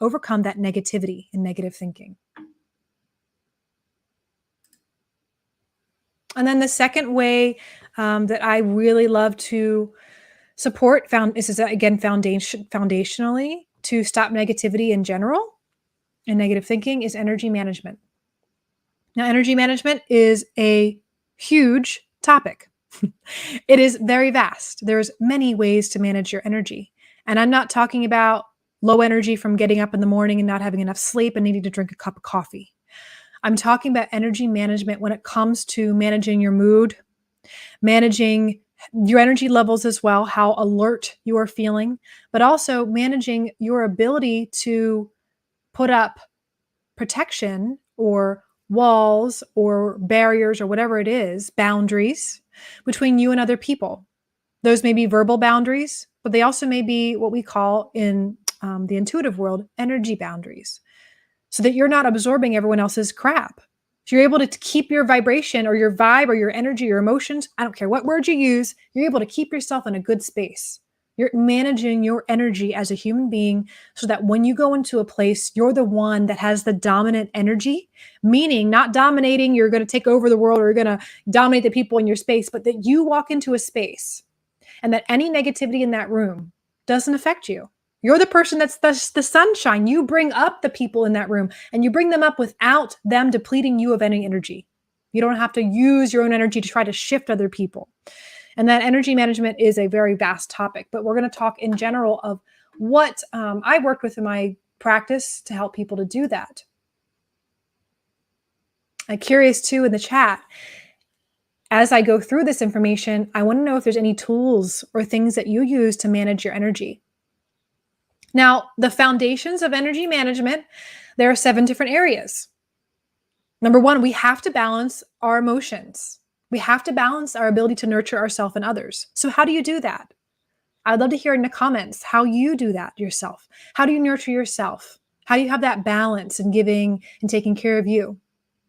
overcome that negativity and negative thinking. And then the second way that I really love to support, this is again foundationally to stop negativity in general and negative thinking, is energy management. Now, energy management is a huge topic. It is very vast. There's many ways to manage your energy. And I'm not talking about low energy from getting up in the morning and not having enough sleep and needing to drink a cup of coffee. I'm talking about energy management when it comes to managing your mood, managing your energy levels as well, how alert you are feeling, but also managing your ability to put up protection or walls or barriers or whatever it is, boundaries between you and other people. Those may be verbal boundaries, but they also may be what we call in the intuitive world, energy boundaries, so that you're not absorbing everyone else's crap. So you're able to keep your vibration or your vibe or your energy, your emotions, I don't care what word you use, you're able to keep yourself in a good space. You're managing your energy as a human being so that when you go into a place, you're the one that has the dominant energy, meaning not dominating, you're going to take over the world or you're going to dominate the people in your space, but that you walk into a space and that any negativity in that room doesn't affect you. You're the person that's the sunshine. You bring up the people in that room and you bring them up without them depleting you of any energy. You don't have to use your own energy to try to shift other people. And that energy management is a very vast topic, but we're going to talk in general of what I worked with in my practice to help people to do that. I'm curious too in the chat, as I go through this information, I want to know if there's any tools or things that you use to manage your energy. Now, the foundations of energy management, there are 7 different areas. Number 1, we have to balance our emotions. We have to balance our ability to nurture ourselves and others. So how do you do that? I'd love to hear in the comments how you do that yourself. How do you nurture yourself? How do you have that balance in giving and taking care of you?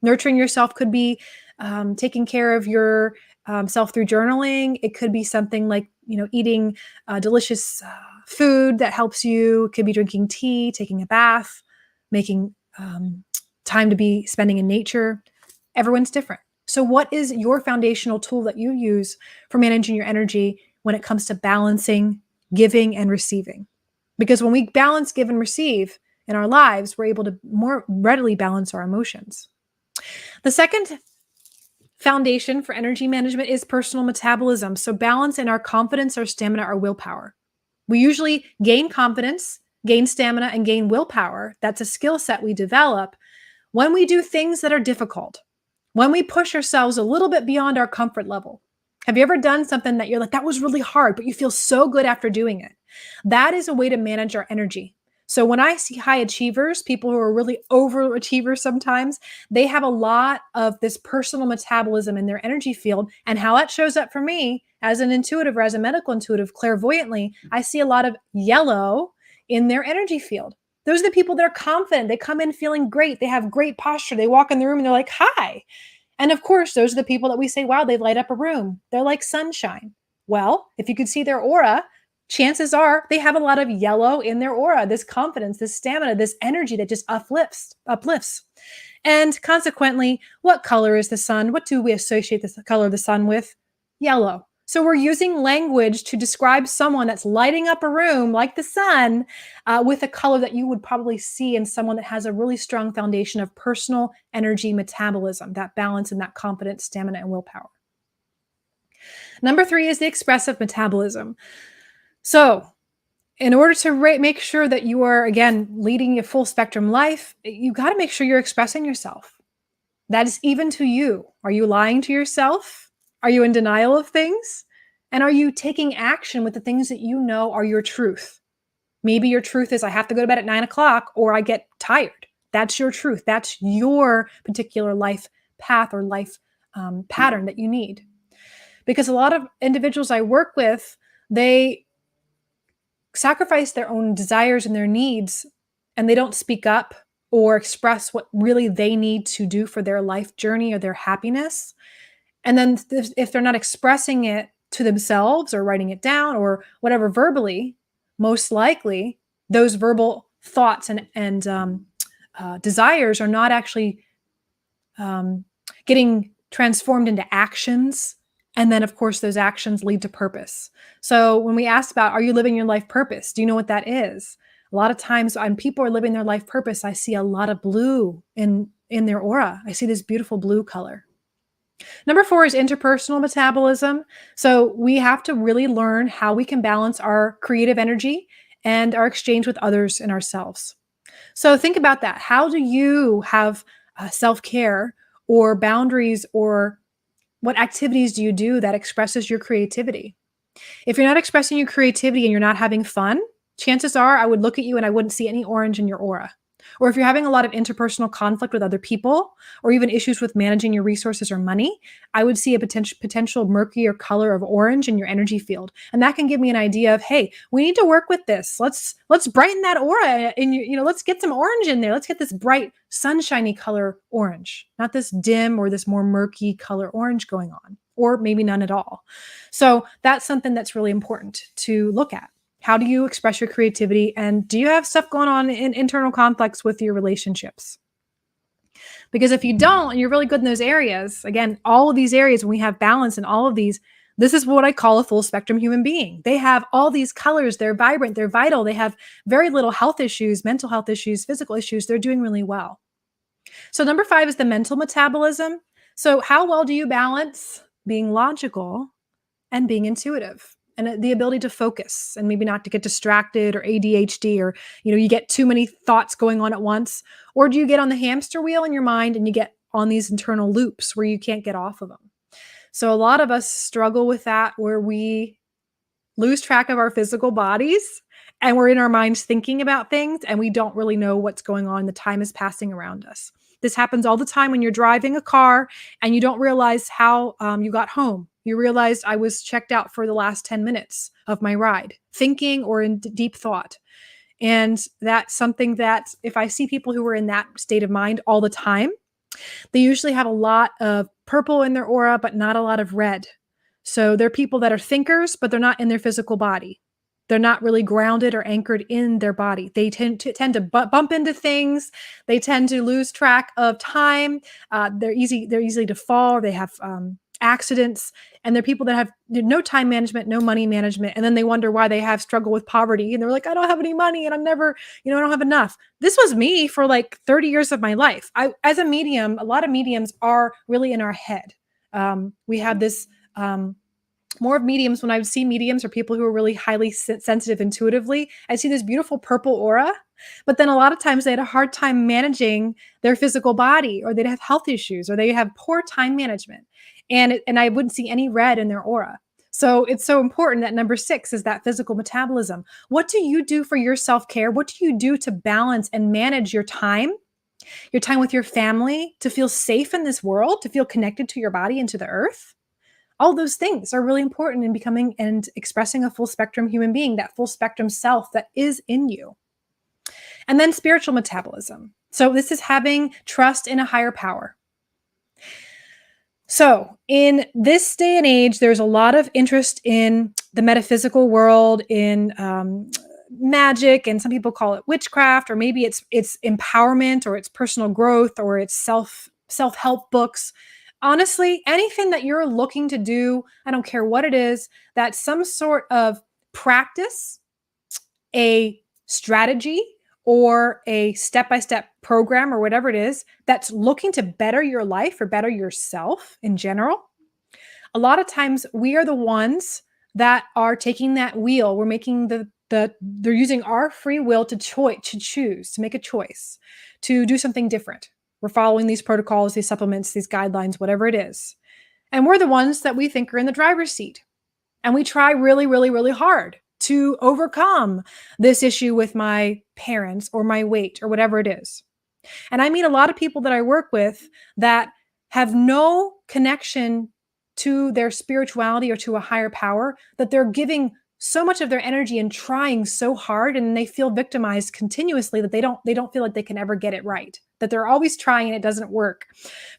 Nurturing yourself could be taking care of your self through journaling. It could be something like, eating delicious food that helps you. It could be drinking tea, taking a bath, making time to be spending in nature. Everyone's different. So what is your foundational tool that you use for managing your energy when it comes to balancing, giving, and receiving? Because when we balance, give, and receive in our lives, we're able to more readily balance our emotions. The second foundation for energy management is personal metabolism. So balance in our confidence, our stamina, our willpower. We usually gain confidence, gain stamina, and gain willpower. That's a skill set we develop when we do things that are difficult, when we push ourselves a little bit beyond our comfort level. Have you ever done something that you're like, that was really hard, but you feel so good after doing it? That is a way to manage our energy. So when I see high achievers, people who are really overachievers sometimes, they have a lot of this personal metabolism in their energy field. And how that shows up for me as an intuitive or as a medical intuitive, clairvoyantly, I see a lot of yellow in their energy field. Those are the people that are confident. They come in feeling great. They have great posture. They walk in the room and they're like, hi. And of course, those are the people that we say, wow, they light up a room. They're like sunshine. Well, if you could see their aura, chances are they have a lot of yellow in their aura, this confidence, this stamina, this energy that just uplifts. And consequently, what color is the sun? What do we associate the color of the sun with? Yellow. So we're using language to describe someone that's lighting up a room like the sun with a color that you would probably see in someone that has a really strong foundation of personal energy metabolism, that balance and that confidence, stamina, and willpower. Number 3 is the expressive metabolism. So in order to make sure that you are, again, leading a full spectrum life, you got to make sure you're expressing yourself. That is even to you. Are you lying to yourself? Are you in denial of things? And are you taking action with the things that you know are your truth? Maybe your truth is I have to go to bed at 9 o'clock or I get tired. That's your truth. That's your particular life path or life pattern that you need. Because a lot of individuals I work with, they sacrifice their own desires and their needs, and they don't speak up or express what really they need to do for their life journey or their happiness. And then if they're not expressing it to themselves or writing it down or whatever verbally, most likely those verbal thoughts and desires are not actually getting transformed into actions. And then, of course, those actions lead to purpose. So when we ask about, are you living your life purpose? Do you know what that is? A lot of times when people are living their life purpose, I see a lot of blue in their aura. I see this beautiful blue color. Number 4 is interpersonal metabolism. So we have to really learn how we can balance our creative energy and our exchange with others and ourselves. So think about that. How do you have self-care or boundaries, or what activities do you do that expresses your creativity? If you're not expressing your creativity and you're not having fun, chances are I would look at you and I wouldn't see any orange in your aura. Or if you're having a lot of interpersonal conflict with other people, or even issues with managing your resources or money, I would see a potential murkier color of orange in your energy field. And that can give me an idea of, hey, we need to work with this. Let's brighten that aura in you. Let's get some orange in there. Let's get this bright, sunshiny color orange, not this dim or this more murky color orange going on, or maybe none at all. So that's something that's really important to look at. How do you express your creativity? And do you have stuff going on in internal conflicts with your relationships? Because if you don't, and you're really good in those areas, again, all of these areas, when we have balance in all of these, this is what I call a full spectrum human being. They have all these colors. They're vibrant. They're vital. They have very little health issues, mental health issues, physical issues. They're doing really well. So number 5 is the mental metabolism. So how well do you balance being logical and being intuitive? And the ability to focus and maybe not to get distracted or ADHD, or you get too many thoughts going on at once? Or do you get on the hamster wheel in your mind and you get on these internal loops where you can't get off of them. So a lot of us struggle with that, where we lose track of our physical bodies and we're in our minds thinking about things and we don't really know what's going on. The time is passing around us. This happens all the time when you're driving a car and you don't realize how you got home. You realized I was checked out for the last 10 minutes of my ride, thinking or in deep thought. And that's something that if I see people who are in that state of mind all the time, they usually have a lot of purple in their aura, but not a lot of red. So they're people that are thinkers, but they're not in their physical body. They're not really grounded or anchored in their body. They tend to bump into things. They tend to lose track of time. They're easy to fall. They have accidents, and they're people that have no time management, no money management, and then they wonder why they have struggle with poverty. And they're like, I don't have any money, and I'm never, I don't have enough. This was me for like 30 years of my life. As a medium, a lot of mediums are really in our head. We have this. More of mediums, when I would see mediums or people who are really highly sensitive intuitively, I see this beautiful purple aura, but then a lot of times they had a hard time managing their physical body, or they'd have health issues, or they have poor time management. And I wouldn't see any red in their aura. So it's so important that number 6 is that physical metabolism. What do you do for your self-care? What do you do to balance and manage your time with your family, to feel safe in this world, to feel connected to your body and to the earth? All those things are really important in becoming and expressing a full spectrum human being, that full spectrum self that is in you. And then spiritual metabolism. So this is having trust in a higher power. So in this day and age, there's a lot of interest in the metaphysical world, in magic, and some people call it witchcraft, or maybe it's empowerment, or it's personal growth, or it's self-help books. Honestly, anything that you're looking to do, I don't care what it is, that's some sort of practice, a strategy, or a step-by-step program, or whatever it is, that's looking to better your life or better yourself in general. A lot of times we are the ones that are taking that wheel. We're making they're using our free will to choose, to make a choice, to do something different. We're following these protocols, these supplements, these guidelines, whatever it is. And we're the ones that we think are in the driver's seat. And we try really, really, really hard to overcome this issue with my parents or my weight or whatever it is. And I meet a lot of people that I work with that have no connection to their spirituality or to a higher power, that they're giving so much of their energy and trying so hard, and they feel victimized continuously, that they don't feel like they can ever get it right, that they're always trying and it doesn't work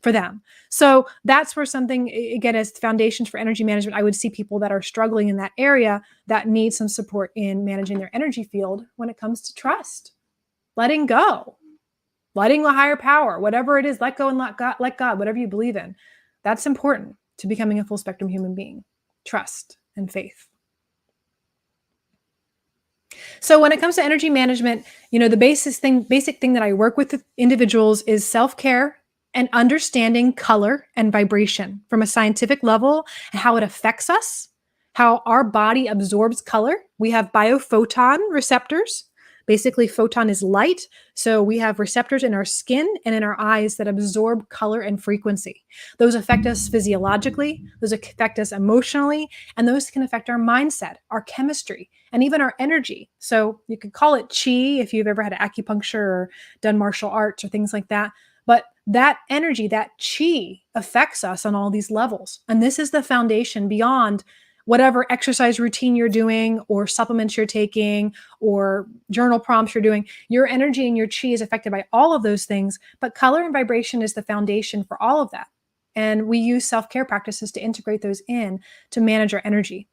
for them. So that's where something, again, as foundations for energy management, I would see people that are struggling in that area that need some support in managing their energy field when it comes to trust, letting go, letting the higher power, whatever it is, let go and let God, whatever you believe in. That's important to becoming a full spectrum human being. Trust and faith. So when it comes to energy management, the basic thing that I work with individuals is self-care and understanding color and vibration from a scientific level, and how it affects us, how our body absorbs color. We have biophoton receptors. Basically, photon is light. So we have receptors in our skin and in our eyes that absorb color and frequency. Those affect us physiologically, those affect us emotionally, and those can affect our mindset, our chemistry, and even our energy. So you could call it chi if you've ever had acupuncture or done martial arts or things like that. But that energy, that chi, affects us on all these levels. And this is the foundation beyond whatever exercise routine you're doing, or supplements you're taking, or journal prompts you're doing. Your energy and your chi is affected by all of those things, but color and vibration is the foundation for all of that. And we use self-care practices to integrate those in to manage our energy.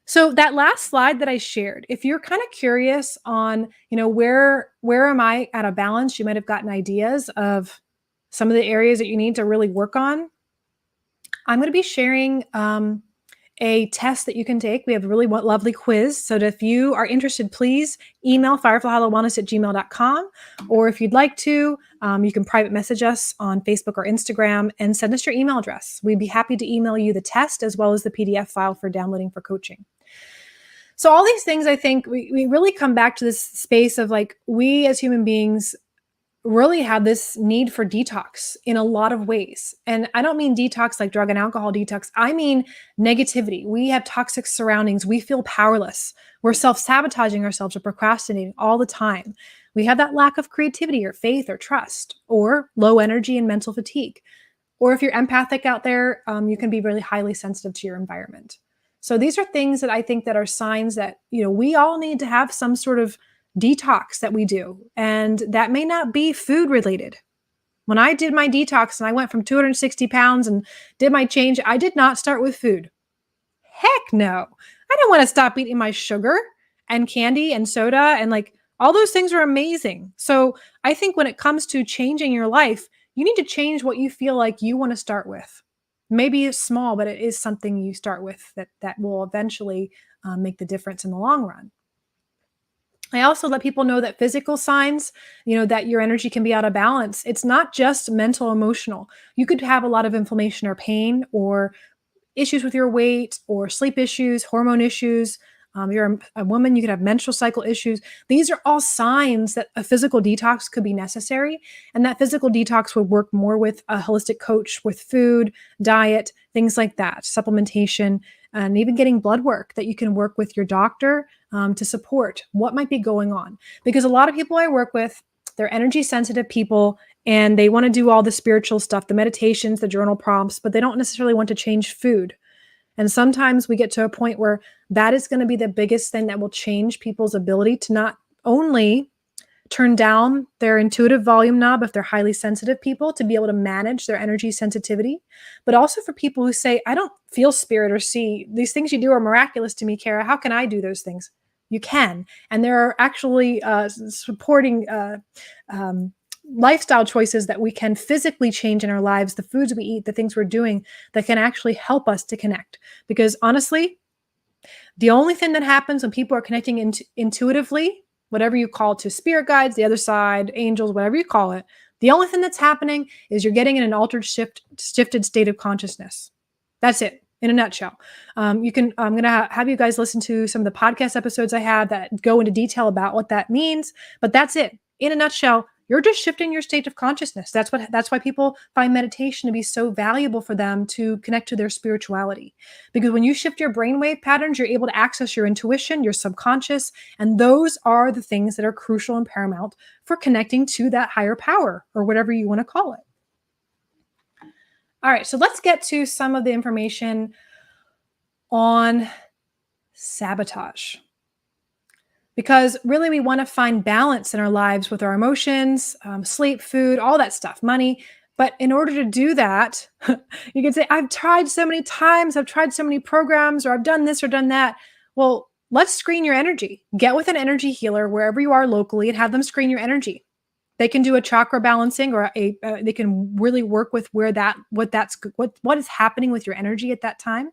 So that last slide that I shared, if you're kind of curious on, where am I at a balance, you might have gotten ideas of some of the areas that you need to really work on. I'm going to be sharing a test that you can take. We have a really lovely quiz. So if you are interested, please email fireflyhollowwellness@gmail.com. Or if you'd like to, you can private message us on Facebook or Instagram and send us your email address. We'd be happy to email you the test as well as the PDF file for downloading for coaching. So all these things, I think we really come back to this space of, like, we as human beings really have this need for detox in a lot of ways. And I don't mean detox like drug and alcohol detox. I mean negativity. We have toxic surroundings. We feel powerless. We're self-sabotaging ourselves or procrastinating all the time. We have that lack of creativity or faith or trust or low energy and mental fatigue. Or if you're empathic out there, you can be really highly sensitive to your environment. So these are things that I think that are signs that, we all need to have some sort of detox that we do. And that may not be food related. When I did my detox and I went from 260 pounds and did my change, I did not start with food. Heck no. I don't want to stop eating my sugar and candy and soda and like all those things are amazing. So I think when it comes to changing your life, you need to change what you feel like you want to start with. Maybe it's small, but it is something you start with that will eventually make the difference in the long run. I also let people know that physical signs, that your energy can be out of balance. It's not just mental, emotional. You could have a lot of inflammation or pain or issues with your weight or sleep issues, hormone issues. You're a woman, you could have menstrual cycle issues. These are all signs that a physical detox could be necessary. And that physical detox would work more with a holistic coach with food, diet, things like that, supplementation, and even getting blood work that you can work with your doctor to support what might be going on. Because a lot of people I work with, they're energy sensitive people and they want to do all the spiritual stuff, the meditations, the journal prompts, but they don't necessarily want to change food. And sometimes we get to a point where that is going to be the biggest thing that will change people's ability to not only turn down their intuitive volume knob if they're highly sensitive people to be able to manage their energy sensitivity, but also for people who say, I don't feel spirit or see these things you do are miraculous to me, Kara. How can I do those things? You can. And there are actually supporting lifestyle choices that we can physically change in our lives, the foods we eat, the things we're doing that can actually help us to connect. Because honestly, the only thing that happens when people are connecting intuitively, whatever you call it, to spirit guides, the other side, angels, whatever you call it, the only thing that's happening is you're getting in an altered shifted state of consciousness. That's it. In a nutshell. I'm going to have you guys listen to some of the podcast episodes I have that go into detail about what that means, but that's it. In a nutshell, you're just shifting your state of consciousness. That's why people find meditation to be so valuable for them to connect to their spirituality. Because when you shift your brainwave patterns, you're able to access your intuition, your subconscious, and those are the things that are crucial and paramount for connecting to that higher power or whatever you want to call it. All right, so let's get to some of the information on sabotage. Because really, we want to find balance in our lives with our emotions, sleep, food, all that stuff, money. But in order to do that, you can say, I've tried so many times, I've tried so many programs, or I've done this or done that. Well, let's screen your energy. Get with an energy healer wherever you are locally and have them screen your energy. They can do a chakra balancing, or they can really work with what is happening with your energy at that time.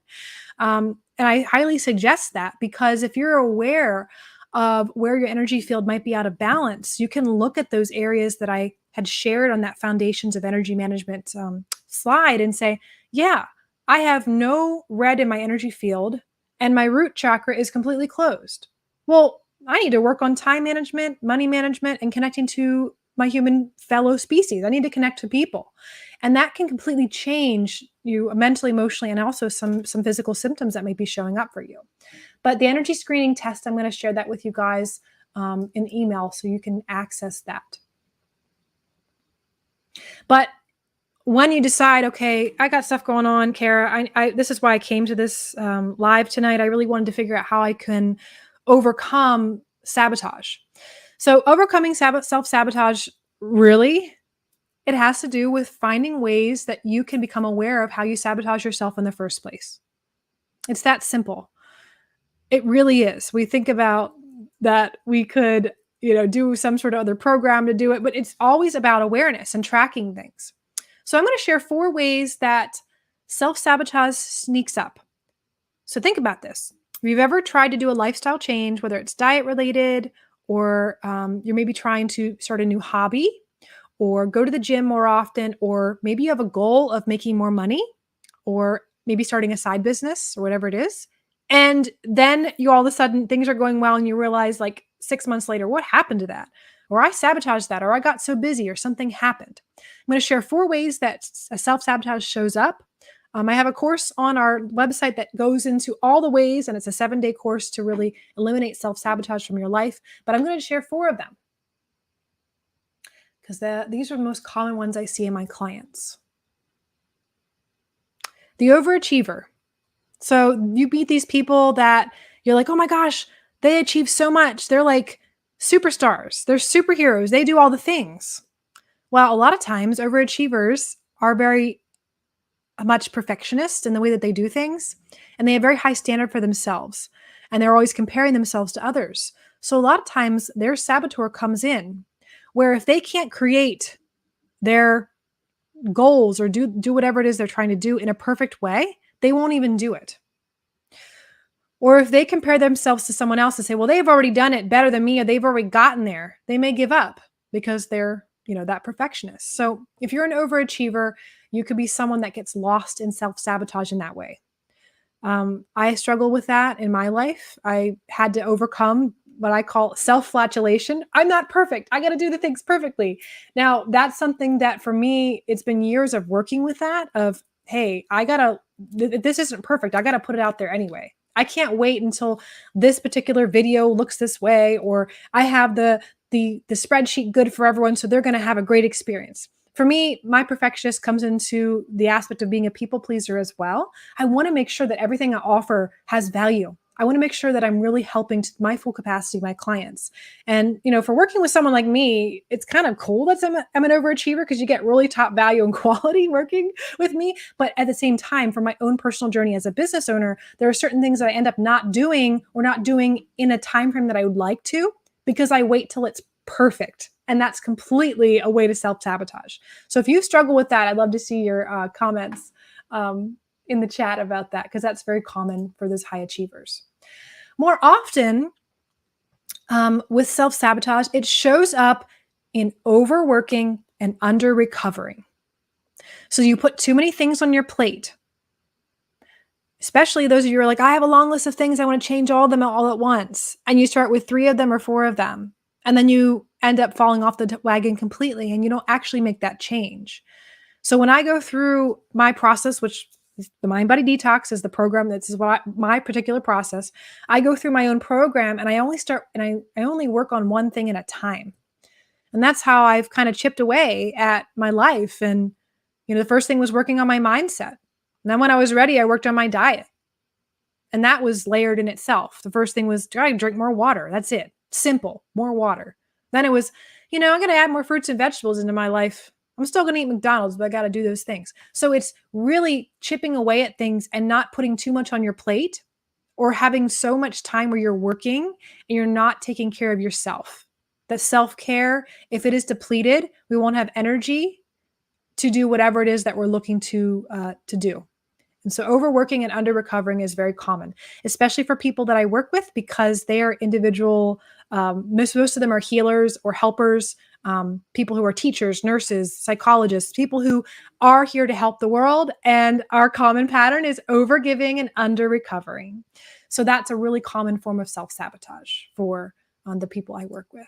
And I highly suggest that, because if you're aware of where your energy field might be out of balance, you can look at those areas that I had shared on that Foundations of Energy Management slide and say, yeah, I have no red in my energy field and my root chakra is completely closed. Well, I need to work on time management, money management, and connecting to my human fellow species. I need to connect to people. And that can completely change you mentally, emotionally, and also some physical symptoms that may be showing up for you. But the energy screening test, I'm going to share that with you guys in email so you can access that. But when you decide, okay, I got stuff going on, Kara, this is why I came to this live tonight. I really wanted to figure out how I can overcome sabotage. So overcoming self-sabotage, really, it has to do with finding ways that you can become aware of how you sabotage yourself in the first place. It's that simple. It really is. We think about that we could, do some sort of other program to do it, but it's always about awareness and tracking things. So I'm going to share 4 ways that self-sabotage sneaks up. So think about this. If you've ever tried to do a lifestyle change, whether it's diet related, or you're maybe trying to start a new hobby or go to the gym more often, or maybe you have a goal of making more money, or maybe starting a side business or whatever it is. And then you all of a sudden things are going well and you realize like 6 months later, what happened to that? or I sabotaged that, or I got so busy, or something happened. I'm going to share 4 ways that self-sabotage shows up. I have a course on our website that goes into all the ways, and it's a 7-day course to really eliminate self-sabotage from your life. But I'm going to share 4 of them because these are the most common ones I see in my clients. The overachiever. So you meet these people that you're like, oh my gosh, they achieve so much. They're like superstars. They're superheroes. They do all the things. Well, a lot of times overachievers are very much perfectionist in the way that they do things, and they have very high standard for themselves, and they're always comparing themselves to others. So a lot of times their saboteur comes in, where if they can't create their goals or do whatever it is they're trying to do in a perfect way, they won't even do it. Or if they compare themselves to someone else and say, well, they've already done it better than me, or they've already gotten there, they may give up because they're, that perfectionist. So if you're an overachiever, you could be someone that gets lost in self-sabotage in that way. I struggle with that in my life. I had to overcome what I call self-flagellation. I'm not perfect. I got to do the things perfectly. Now, that's something that for me, it's been years of working with that of, hey, this isn't perfect. I got to put it out there anyway. I can't wait until this particular video looks this way, or I have the spreadsheet good for everyone, so they're going to have a great experience. For me, my perfectionist comes into the aspect of being a people pleaser as well. I want to make sure that everything I offer has value. I want to make sure that I'm really helping to my full capacity my clients. And, for working with someone like me, it's kind of cool that I'm an overachiever because you get really top value and quality working with me. But at the same time, for my own personal journey as a business owner, there are certain things that I end up not doing or not doing in a time frame that I would like to because I wait till it's perfect. And that's completely a way to self-sabotage. So if you struggle with that, I'd love to see your comments in the chat about that, because that's very common for those high achievers. More often with self-sabotage, it shows up in overworking and under-recovering. So you put too many things on your plate, especially those of you who are like, I have a long list of things. I want to change all of them all at once. And you start with 3 of them or 4 of them. And then you end up falling off the wagon completely, and you don't actually make that change. So when I go through my process, which is the Mind Body Detox is the program, my particular process, I go through my own program, and I only work on one thing at a time. And that's how I've kind of chipped away at my life. And, the first thing was working on my mindset. And then when I was ready, I worked on my diet. And that was layered in itself. The first thing was try to drink more water. That's it. Simple, more water. Then it was, I'm going to add more fruits and vegetables into my life. I'm still going to eat McDonald's, but I got to do those things. So it's really chipping away at things and not putting too much on your plate, or having so much time where you're working and you're not taking care of yourself. That self-care, if it is depleted, we won't have energy to do whatever it is that we're looking to do. And so overworking and under-recovering is very common, especially for people that I work with, because they are individual. Most of them are healers or helpers, people who are teachers, nurses, psychologists, people who are here to help the world. And our common pattern is overgiving and under-recovering. So that's a really common form of self-sabotage for the people I work with.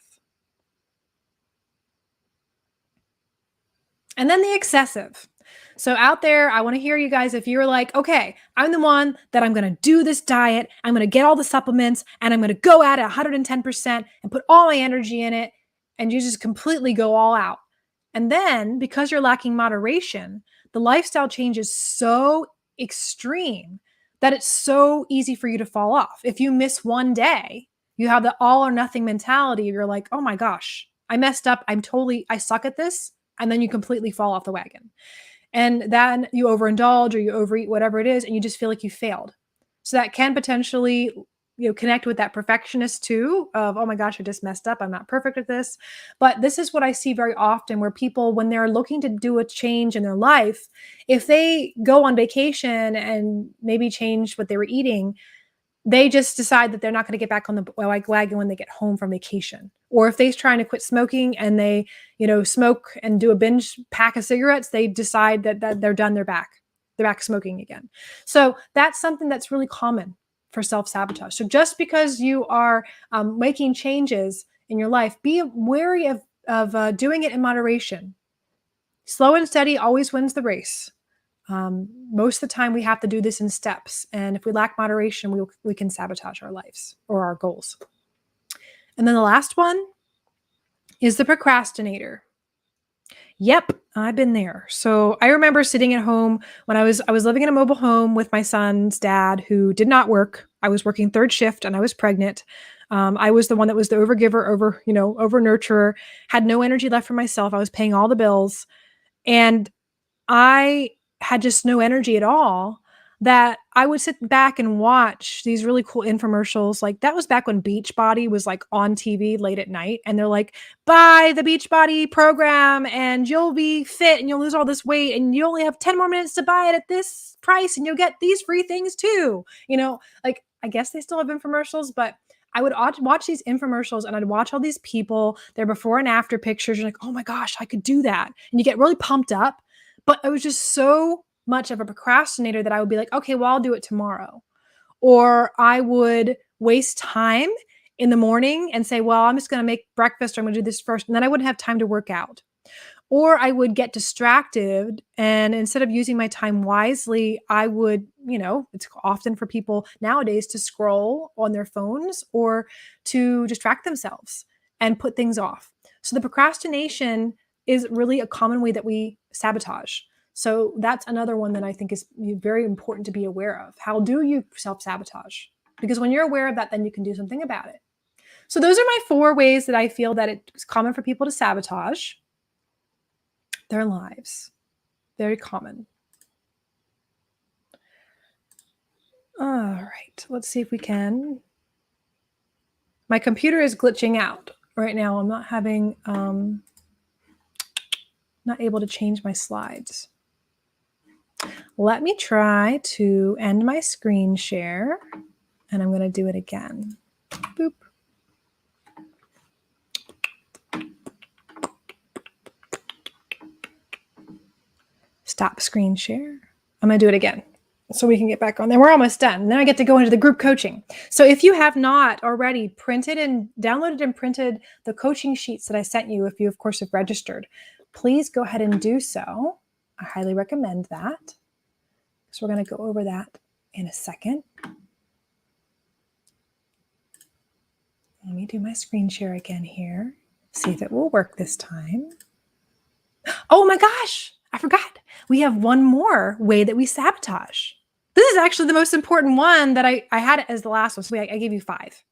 And then the excessive. So out there, I want to hear you guys, if you're like, okay, I'm the one that I'm going to do this diet, I'm going to get all the supplements, and I'm going to go at it 110% and put all my energy in it, and you just completely go all out. And then because you're lacking moderation, the lifestyle change is so extreme that it's so easy for you to fall off. If you miss one day, you have the all or nothing mentality. You're like, oh my gosh, I messed up. I suck at this. And then you completely fall off the wagon. And then you overindulge or you overeat, whatever it is, and you just feel like you failed. So that can potentially, connect with that perfectionist too, of, oh my gosh, I just messed up. I'm not perfect at this. But this is what I see very often, where people, when they're looking to do a change in their life, if they go on vacation and maybe change what they were eating, they just decide that they're not going to get back on the wagon when they get home from vacation. Or if they're trying to quit smoking and they, smoke and do a binge pack of cigarettes, they decide that they're done. They're back smoking again. So that's something that's really common for self-sabotage. So just because you are making changes in your life, be wary of doing it in moderation. Slow and steady always wins the race. Most of the time, we have to do this in steps. And if we lack moderation, we can sabotage our lives or our goals. And then the last one is the procrastinator. Yep, I've been there. So I remember sitting at home when I was living in a mobile home with my son's dad, who did not work. I was working third shift and I was pregnant. I was the one that was the overgiver, over nurturer, had no energy left for myself. I was paying all the bills, and I had just no energy at all, that I would sit back and watch these really cool infomercials. Like, that was back when Beachbody was like on TV late at night, and they're like, buy the Beachbody program and you'll be fit and you'll lose all this weight and you only have 10 more minutes to buy it at this price and you'll get these free things too. Like, I guess they still have infomercials, but I would watch these infomercials and I'd watch all these people, their before and after pictures. You're like, oh my gosh, I could do that. And you get really pumped up. But I was just so much of a procrastinator that I would be like, okay, well, I'll do it tomorrow. Or I would waste time in the morning and say, well, I'm just going to make breakfast, or I'm going to do this first. And then I wouldn't have time to work out. Or I would get distracted, and instead of using my time wisely, I would, it's often for people nowadays to scroll on their phones or to distract themselves and put things off. So the procrastination is really a common way that we sabotage. So that's another one that I think is very important to be aware of. How do you self-sabotage? Because when you're aware of that, then you can do something about it. So those are my 4 ways that I feel that it's common for people to sabotage their lives. Very common. All right, let's see if we can. My computer is glitching out right now. I'm not having, not able to change my slides. Let me try to end my screen share, and I'm going to do it again. Boop. Stop screen share. I'm going to do it again so we can get back on there. We're almost done. And then I get to go into the group coaching. So if you have not already downloaded and printed the coaching sheets that I sent you, if you, of course, have registered, please go ahead and do so. I highly recommend that. So we're going to go over that in a second. Let me do my screen share again here. See if it will work this time. Oh my gosh, I forgot. We have one more way that we sabotage. This is actually the most important one that I had it as the last one. So I gave you 5.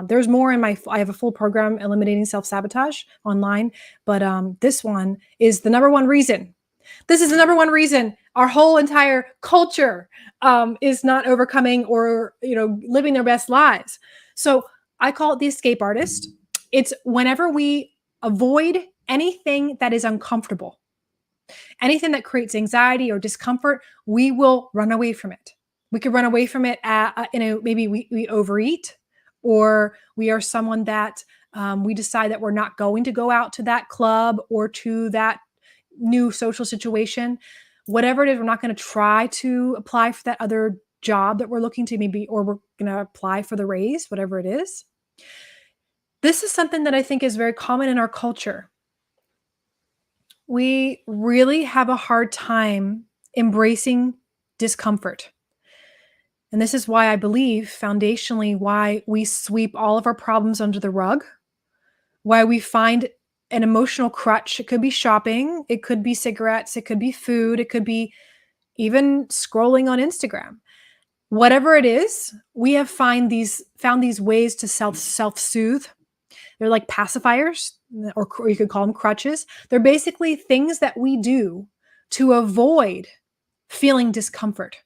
There's more in I have a full program, Eliminating Self-Sabotage, online. But this one is the number one reason. This is the number one reason our whole entire culture is not overcoming or living their best lives. So I call it the escape artist. It's whenever we avoid anything that is uncomfortable, anything that creates anxiety or discomfort, we will run away from it. We could run away from it maybe we overeat, or we are someone that we decide that we're not going to go out to that club or to that new social situation. Whatever it is, we're not going to try to apply for that other job that we're looking to, maybe, or we're going to apply for the raise, whatever it is. This is something that I think is very common in our culture. We really have a hard time embracing discomfort. And this is why I believe, foundationally, why we sweep all of our problems under the rug, why we find an emotional crutch. It could be shopping, it could be cigarettes, it could be food, it could be even scrolling on Instagram. Whatever it is, we have found these ways to self-soothe. They're like pacifiers, or you could call them crutches. They're basically things that we do to avoid feeling discomfort.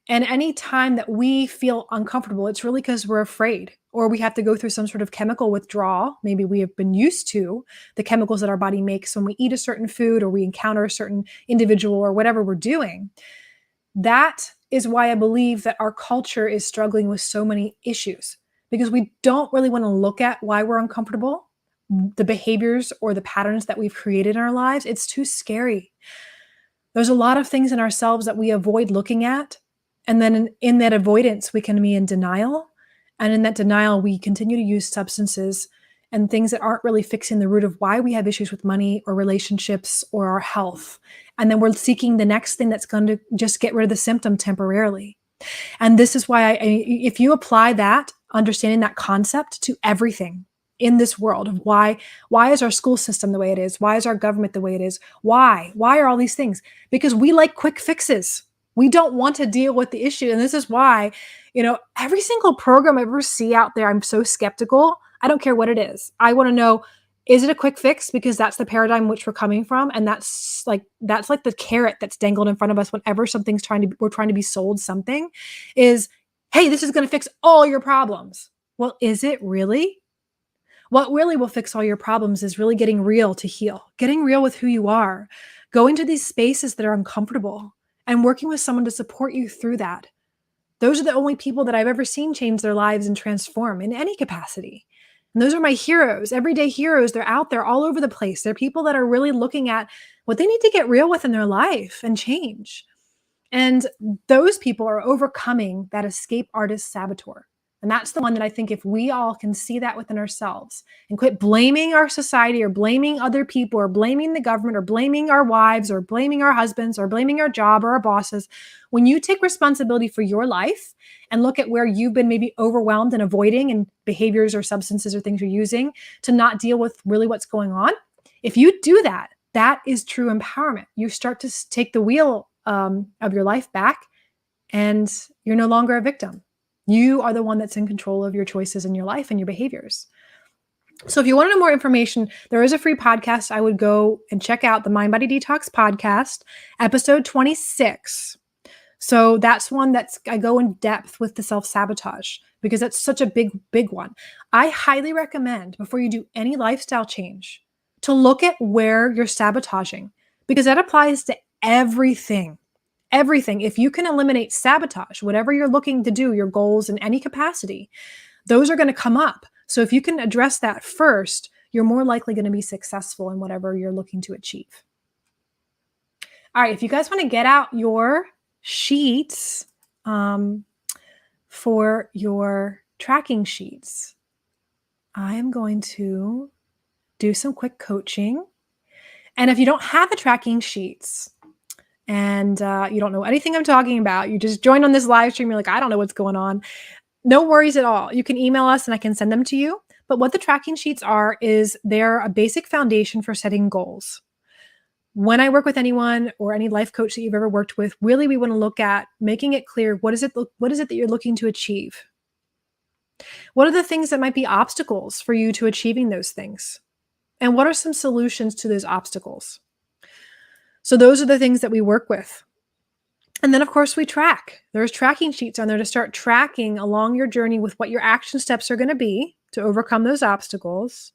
And any time that we feel uncomfortable, it's really because we're afraid, or we have to go through some sort of chemical withdrawal. Maybe we have been used to the chemicals that our body makes when we eat a certain food, or we encounter a certain individual, or whatever we're doing. That is why I believe that our culture is struggling with so many issues, because we don't really want to look at why we're uncomfortable, the behaviors or the patterns that we've created in our lives. It's too scary. There's a lot of things in ourselves that we avoid looking at. And then in that avoidance, we can be in denial. And in that denial, we continue to use substances and things that aren't really fixing the root of why we have issues with money or relationships or our health. And then we're seeking the next thing that's going to just get rid of the symptom temporarily. And this is why if you apply that, understanding that concept to everything in this world of why is our school system the way it is? Why is our government the way it is? Why are all these things? Because we like quick fixes. We don't want to deal with the issue. And this is why, every single program I ever see out there, I'm so skeptical. I don't care what it is. I want to know, is it a quick fix? Because that's the paradigm which we're coming from. And that's like the carrot that's dangled in front of us whenever we're trying to be sold something is, hey, this is going to fix all your problems. Well, is it really? What really will fix all your problems is really getting real to heal, getting real with who you are, going to these spaces that are uncomfortable and working with someone to support you through that. Those are the only people that I've ever seen change their lives and transform in any capacity. And those are my heroes, everyday heroes. They're out there all over the place. They're people that are really looking at what they need to get real with in their life and change. And those people are overcoming that escape artist saboteur. And that's the one that I think if we all can see that within ourselves and quit blaming our society or blaming other people or blaming the government or blaming our wives or blaming our husbands or blaming our job or our bosses, when you take responsibility for your life and look at where you've been maybe overwhelmed and avoiding and behaviors or substances or things you're using to not deal with really what's going on, if you do that, that is true empowerment. You start to take the wheel of your life back and you're no longer a victim. You are the one that's in control of your choices in your life and your behaviors. So if you want to know more information, there is a free podcast. I would go and check out the Mind Body Detox podcast, episode 26. So that's one I go in depth with the self-sabotage because that's such a big one. I highly recommend before you do any lifestyle change to look at where you're sabotaging because that applies to everything. Everything. If you can eliminate sabotage, whatever you're looking to do, your goals in any capacity, those are going to come up. So if you can address that first, you're more likely going to be successful in whatever you're looking to achieve. All right. If you guys want to get out your sheets for your tracking sheets, I am going to do some quick coaching. And if you don't have the tracking sheets, and you don't know anything I'm talking about, you just joined on this live stream, you're like, I don't know what's going on. No worries at all. You can email us and I can send them to you. But what the tracking sheets are is they're a basic foundation for setting goals. When I work with anyone or any life coach that you've ever worked with, really we want to look at making it clear, what is it that you're looking to achieve? What are the things that might be obstacles for you to achieving those things? And what are some solutions to those obstacles? So those are the things that we work with. And then, of course, we track. There's tracking sheets on there to start tracking along your journey with what your action steps are going to be to overcome those obstacles.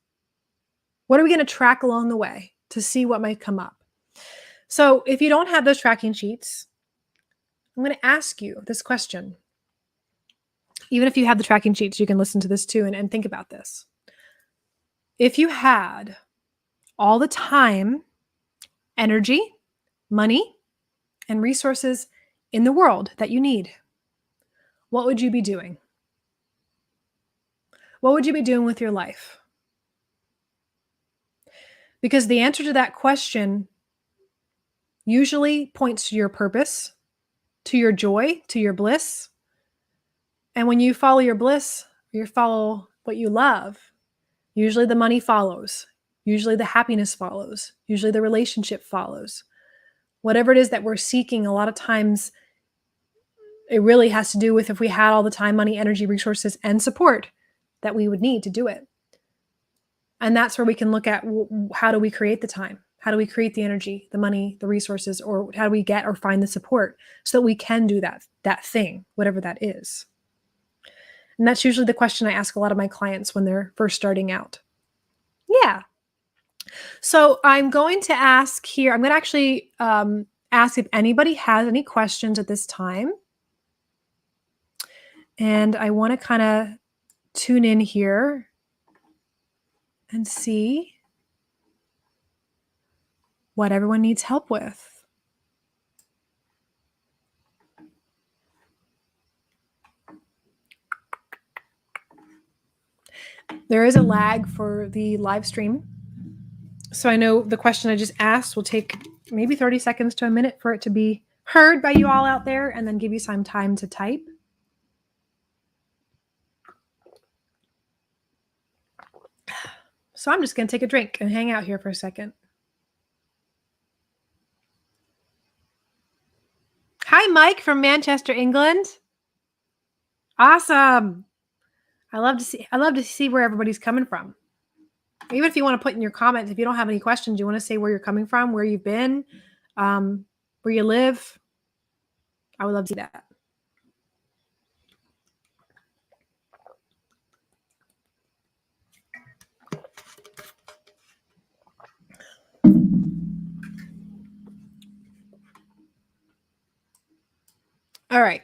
What are we going to track along the way to see what might come up? So if you don't have those tracking sheets, I'm going to ask you this question. Even if you have the tracking sheets, you can listen to this too and think about this. If you had all the time, energy, money, and resources in the world that you need, what would you be doing? What would you be doing with your life? Because the answer to that question usually points to your purpose, to your joy, to your bliss. And when you follow your bliss, you follow what you love, usually the money follows, usually the happiness follows, usually the relationship follows. Whatever it is that we're seeking, a lot of times it really has to do with if we had all the time, money, energy, resources, and support that we would need to do it. And that's where we can look at how do we create the time? How do we create the energy, the money, the resources, or how do we get or find the support so that we can do that thing, whatever that is? And that's usually the question I ask a lot of my clients when they're first starting out. Yeah. So I'm going to ask here, I'm going to actually ask if anybody has any questions at this time. And I want to kind of tune in here and see what everyone needs help with. There is a lag for the live stream. So I know the question I just asked will take maybe 30 seconds to a minute for it to be heard by you all out there, and then give you some time to type. So I'm just going to take a drink and hang out here for a second. Hi, Mike from Manchester, England. Awesome. I love to see where everybody's coming from. Even if you want to put in your comments, if you don't have any questions, you want to say where you're coming from, where you've been, where you live. I would love to see that. All right.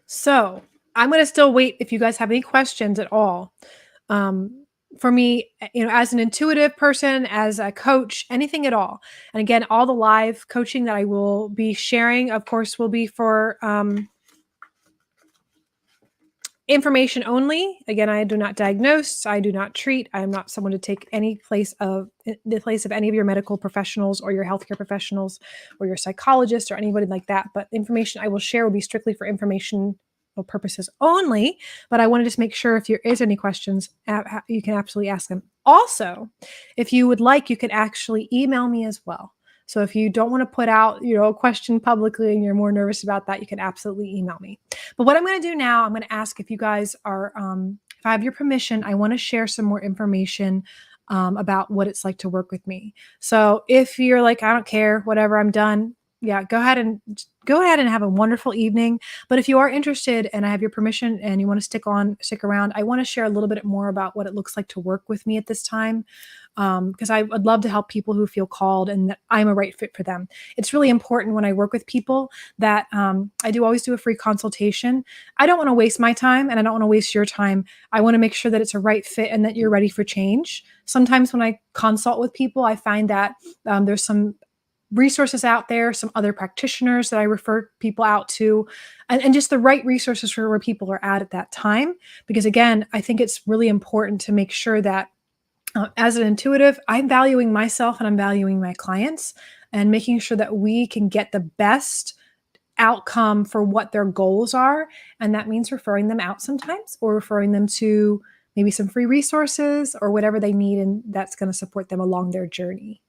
So I'm going to still wait if you guys have any questions at all. For me, as an intuitive person, as a coach, anything at all. And again, all the live coaching that I will be sharing, of course, will be for information only. Again, I do not diagnose. I do not treat. I am not someone to take the place of any of your medical professionals or your healthcare professionals or your psychologist or anybody like that. But information I will share will be strictly for informational purposes only. But I want to just make sure if there is any questions, you can absolutely ask them. Also, if you would like, you can actually email me as well. So if you don't want to put out, a question publicly and you're more nervous about that, you can absolutely email me. But what I'm going to do now, I'm going to ask if you guys are, if I have your permission, I want to share some more information about what it's like to work with me. So if you're like, I don't care, whatever, I'm done. Yeah, go ahead and have a wonderful evening. But if you are interested and I have your permission and you want to stick around, I want to share a little bit more about what it looks like to work with me at this time. Because I would love to help people who feel called and that I'm a right fit for them. It's really important when I work with people that I do always do a free consultation. I don't want to waste my time and I don't want to waste your time. I want to make sure that it's a right fit and that you're ready for change. Sometimes when I consult with people, I find that there's some resources out there, some other practitioners that I refer people out to, and just the right resources for where people are at that time. Because again, I think it's really important to make sure that as an intuitive, I'm valuing myself and I'm valuing my clients and making sure that we can get the best outcome for what their goals are. And that means referring them out sometimes or referring them to maybe some free resources or whatever they need. And that's going to support them along their journey.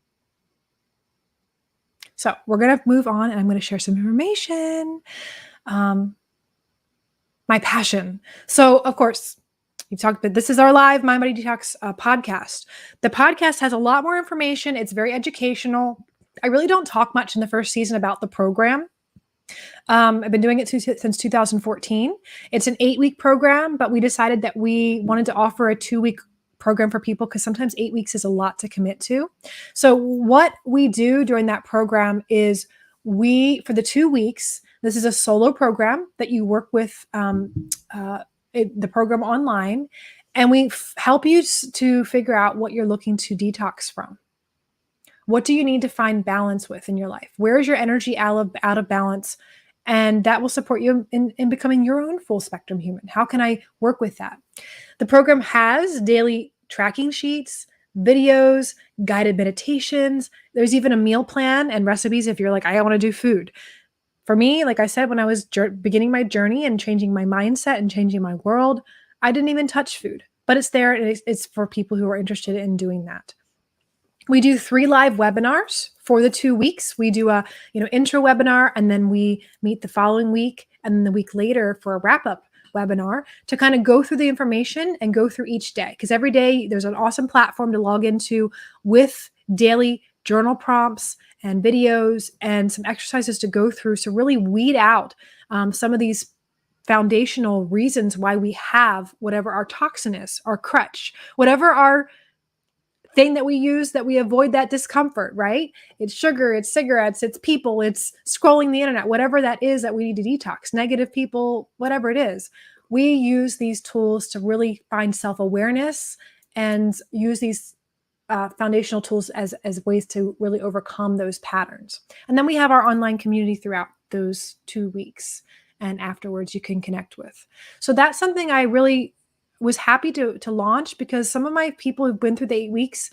So we're going to move on and I'm going to share some information. My passion. So of course, you talked about this is our live Mind Body Detox podcast. The podcast has a lot more information. It's very educational. I really don't talk much in the first season about the program. I've been doing it since 2014. It's an 8-week program, but we decided that we wanted to offer a 2-week program for people because sometimes 8 weeks is a lot to commit to. So what we do during that program is for the 2 weeks, this is a solo program that you work with the program online, and we help you to figure out what you're looking to detox from. What do you need to find balance with in your life? Where is your energy out of balance? And that will support you in becoming your own full spectrum human. How can I work with that? The program has daily tracking sheets, videos, guided meditations. There's even a meal plan and recipes if you're like, I want to do food. For me, like I said, when I was beginning my journey and changing my mindset and changing my world, I didn't even touch food, but it's there. And it's for people who are interested in doing that. We do 3 live webinars for the 2 weeks. We do a intro webinar, and then we meet the following week, and then the week later for a wrap-up webinar to kind of go through the information and go through each day. Because every day there's an awesome platform to log into with daily journal prompts and videos and some exercises to go through. So really weed out some of these foundational reasons why we have whatever our toxin is, our crutch, whatever our thing that we use, that we avoid that discomfort, right? It's sugar, it's cigarettes, it's people, it's scrolling the internet, whatever that is that we need to detox, negative people, whatever it is. We use these tools to really find self-awareness and use these foundational tools as ways to really overcome those patterns. And then we have our online community throughout those 2 weeks, and afterwards you can connect with. So that's something I really was happy to launch because some of my people who've been through the 8 weeks,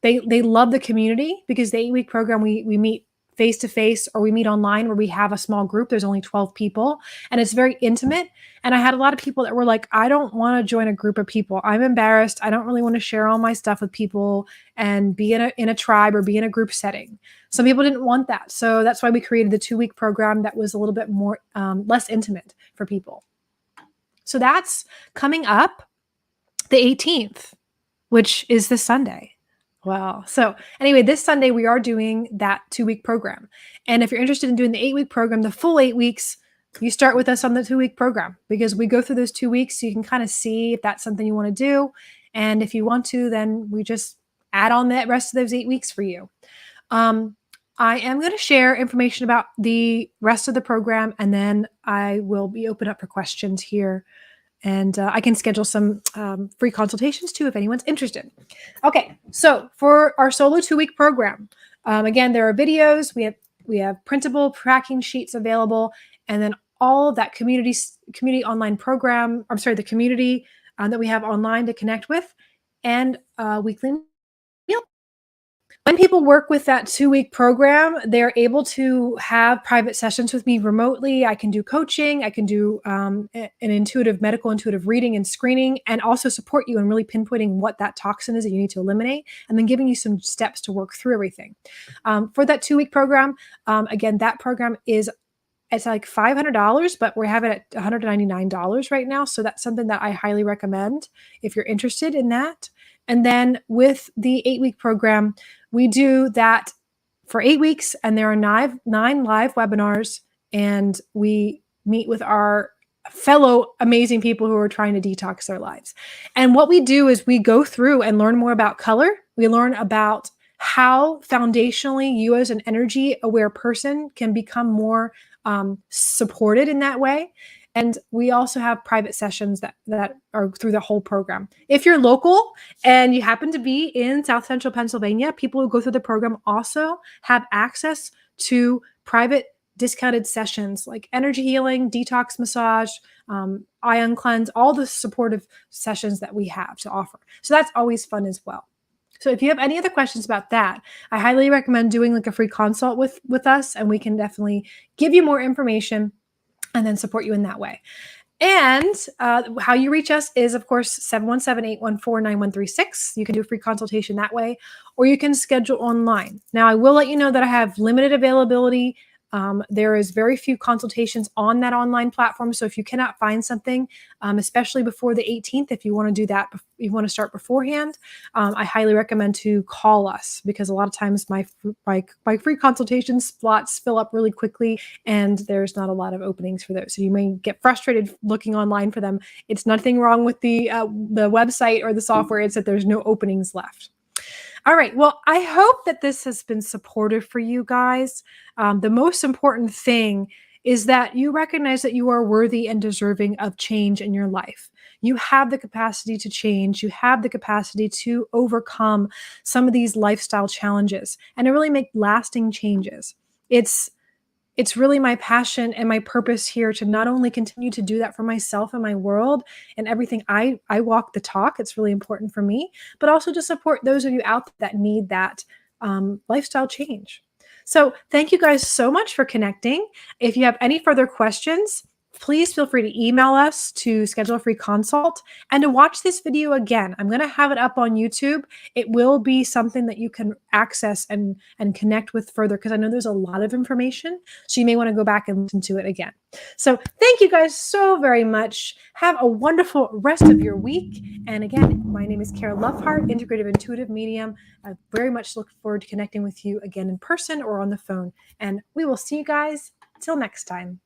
they love the community because the 8-week program we meet face to face or we meet online where we have a small group. There's only 12 people and it's very intimate. And I had a lot of people that were like, I don't want to join a group of people. I'm embarrassed. I don't really want to share all my stuff with people and be in a tribe or be in a group setting. Some people didn't want that. So that's why we created the 2-week program that was a little bit more less intimate for people. So that's coming up the 18th, which is this Sunday. Wow. So anyway, this Sunday we are doing that 2-week program. And if you're interested in doing the 8-week program, the full 8 weeks, you start with us on the 2-week program because we go through those 2 weeks so you can kind of see if that's something you want to do. And if you want to, then we just add on the rest of those 8 weeks for you. I am going to share information about the rest of the program, and then I will be open up for questions here. And I can schedule some free consultations too if anyone's interested. Okay, so for our solo 2-week program, again, there are videos. We have printable tracking sheets available, and then all of that community online program. I'm sorry, the community that we have online to connect with, and weekly meal. When people work with that 2-week program, they're able to have private sessions with me remotely. I can do coaching. I can do an medical intuitive reading and screening, and also support you in really pinpointing what that toxin is that you need to eliminate, and then giving you some steps to work through everything. For that 2-week program, again, that program it's like $500, but we have it at $199 right now. So that's something that I highly recommend if you're interested in that. And then with the 8-week program, we do that for 8 weeks, and there are 9 live webinars, and we meet with our fellow amazing people who are trying to detox their lives. And what we do is we go through and learn more about color. We learn about how foundationally you as an energy aware person can become more supported in that way. And we also have private sessions that are through the whole program. If you're local and you happen to be in South Central Pennsylvania, people who go through the program also have access to private discounted sessions like energy healing, detox massage, ion cleanse, all the supportive sessions that we have to offer. So that's always fun as well. So if you have any other questions about that, I highly recommend doing like a free consult with us, and we can definitely give you more information and then support you in that way. And how you reach us is, of course, 717-814-9136. You can do a free consultation that way, or you can schedule online. Now, I will let you know that I have limited availability. There is very few consultations on that online platform. So if you cannot find something, especially before the 18th, if you want to do that, you want to start beforehand, I highly recommend to call us, because a lot of times my free consultation slots fill up really quickly and there's not a lot of openings for those. So you may get frustrated looking online for them. It's nothing wrong with the website or the software. It's that there's no openings left. All right. Well, I hope that this has been supportive for you guys. The most important thing is that you recognize that you are worthy and deserving of change in your life. You have the capacity to change. You have the capacity to overcome some of these lifestyle challenges and to really make lasting changes. It's really my passion and my purpose here to not only continue to do that for myself and my world and everything. I walk the talk. It's really important for me, but also to support those of you out there that need that lifestyle change. So thank you guys so much for connecting. If you have any further questions, please feel free to email us to schedule a free consult and to watch this video again. I'm going to have it up on YouTube. It will be something that you can access and connect with further, because I know there's a lot of information. So you may want to go back and listen to it again. So thank you guys so very much. Have a wonderful rest of your week. And again, my name is Kara Lovehart, Integrative Intuitive Medium. I very much look forward to connecting with you again in person or on the phone. And we will see you guys till next time.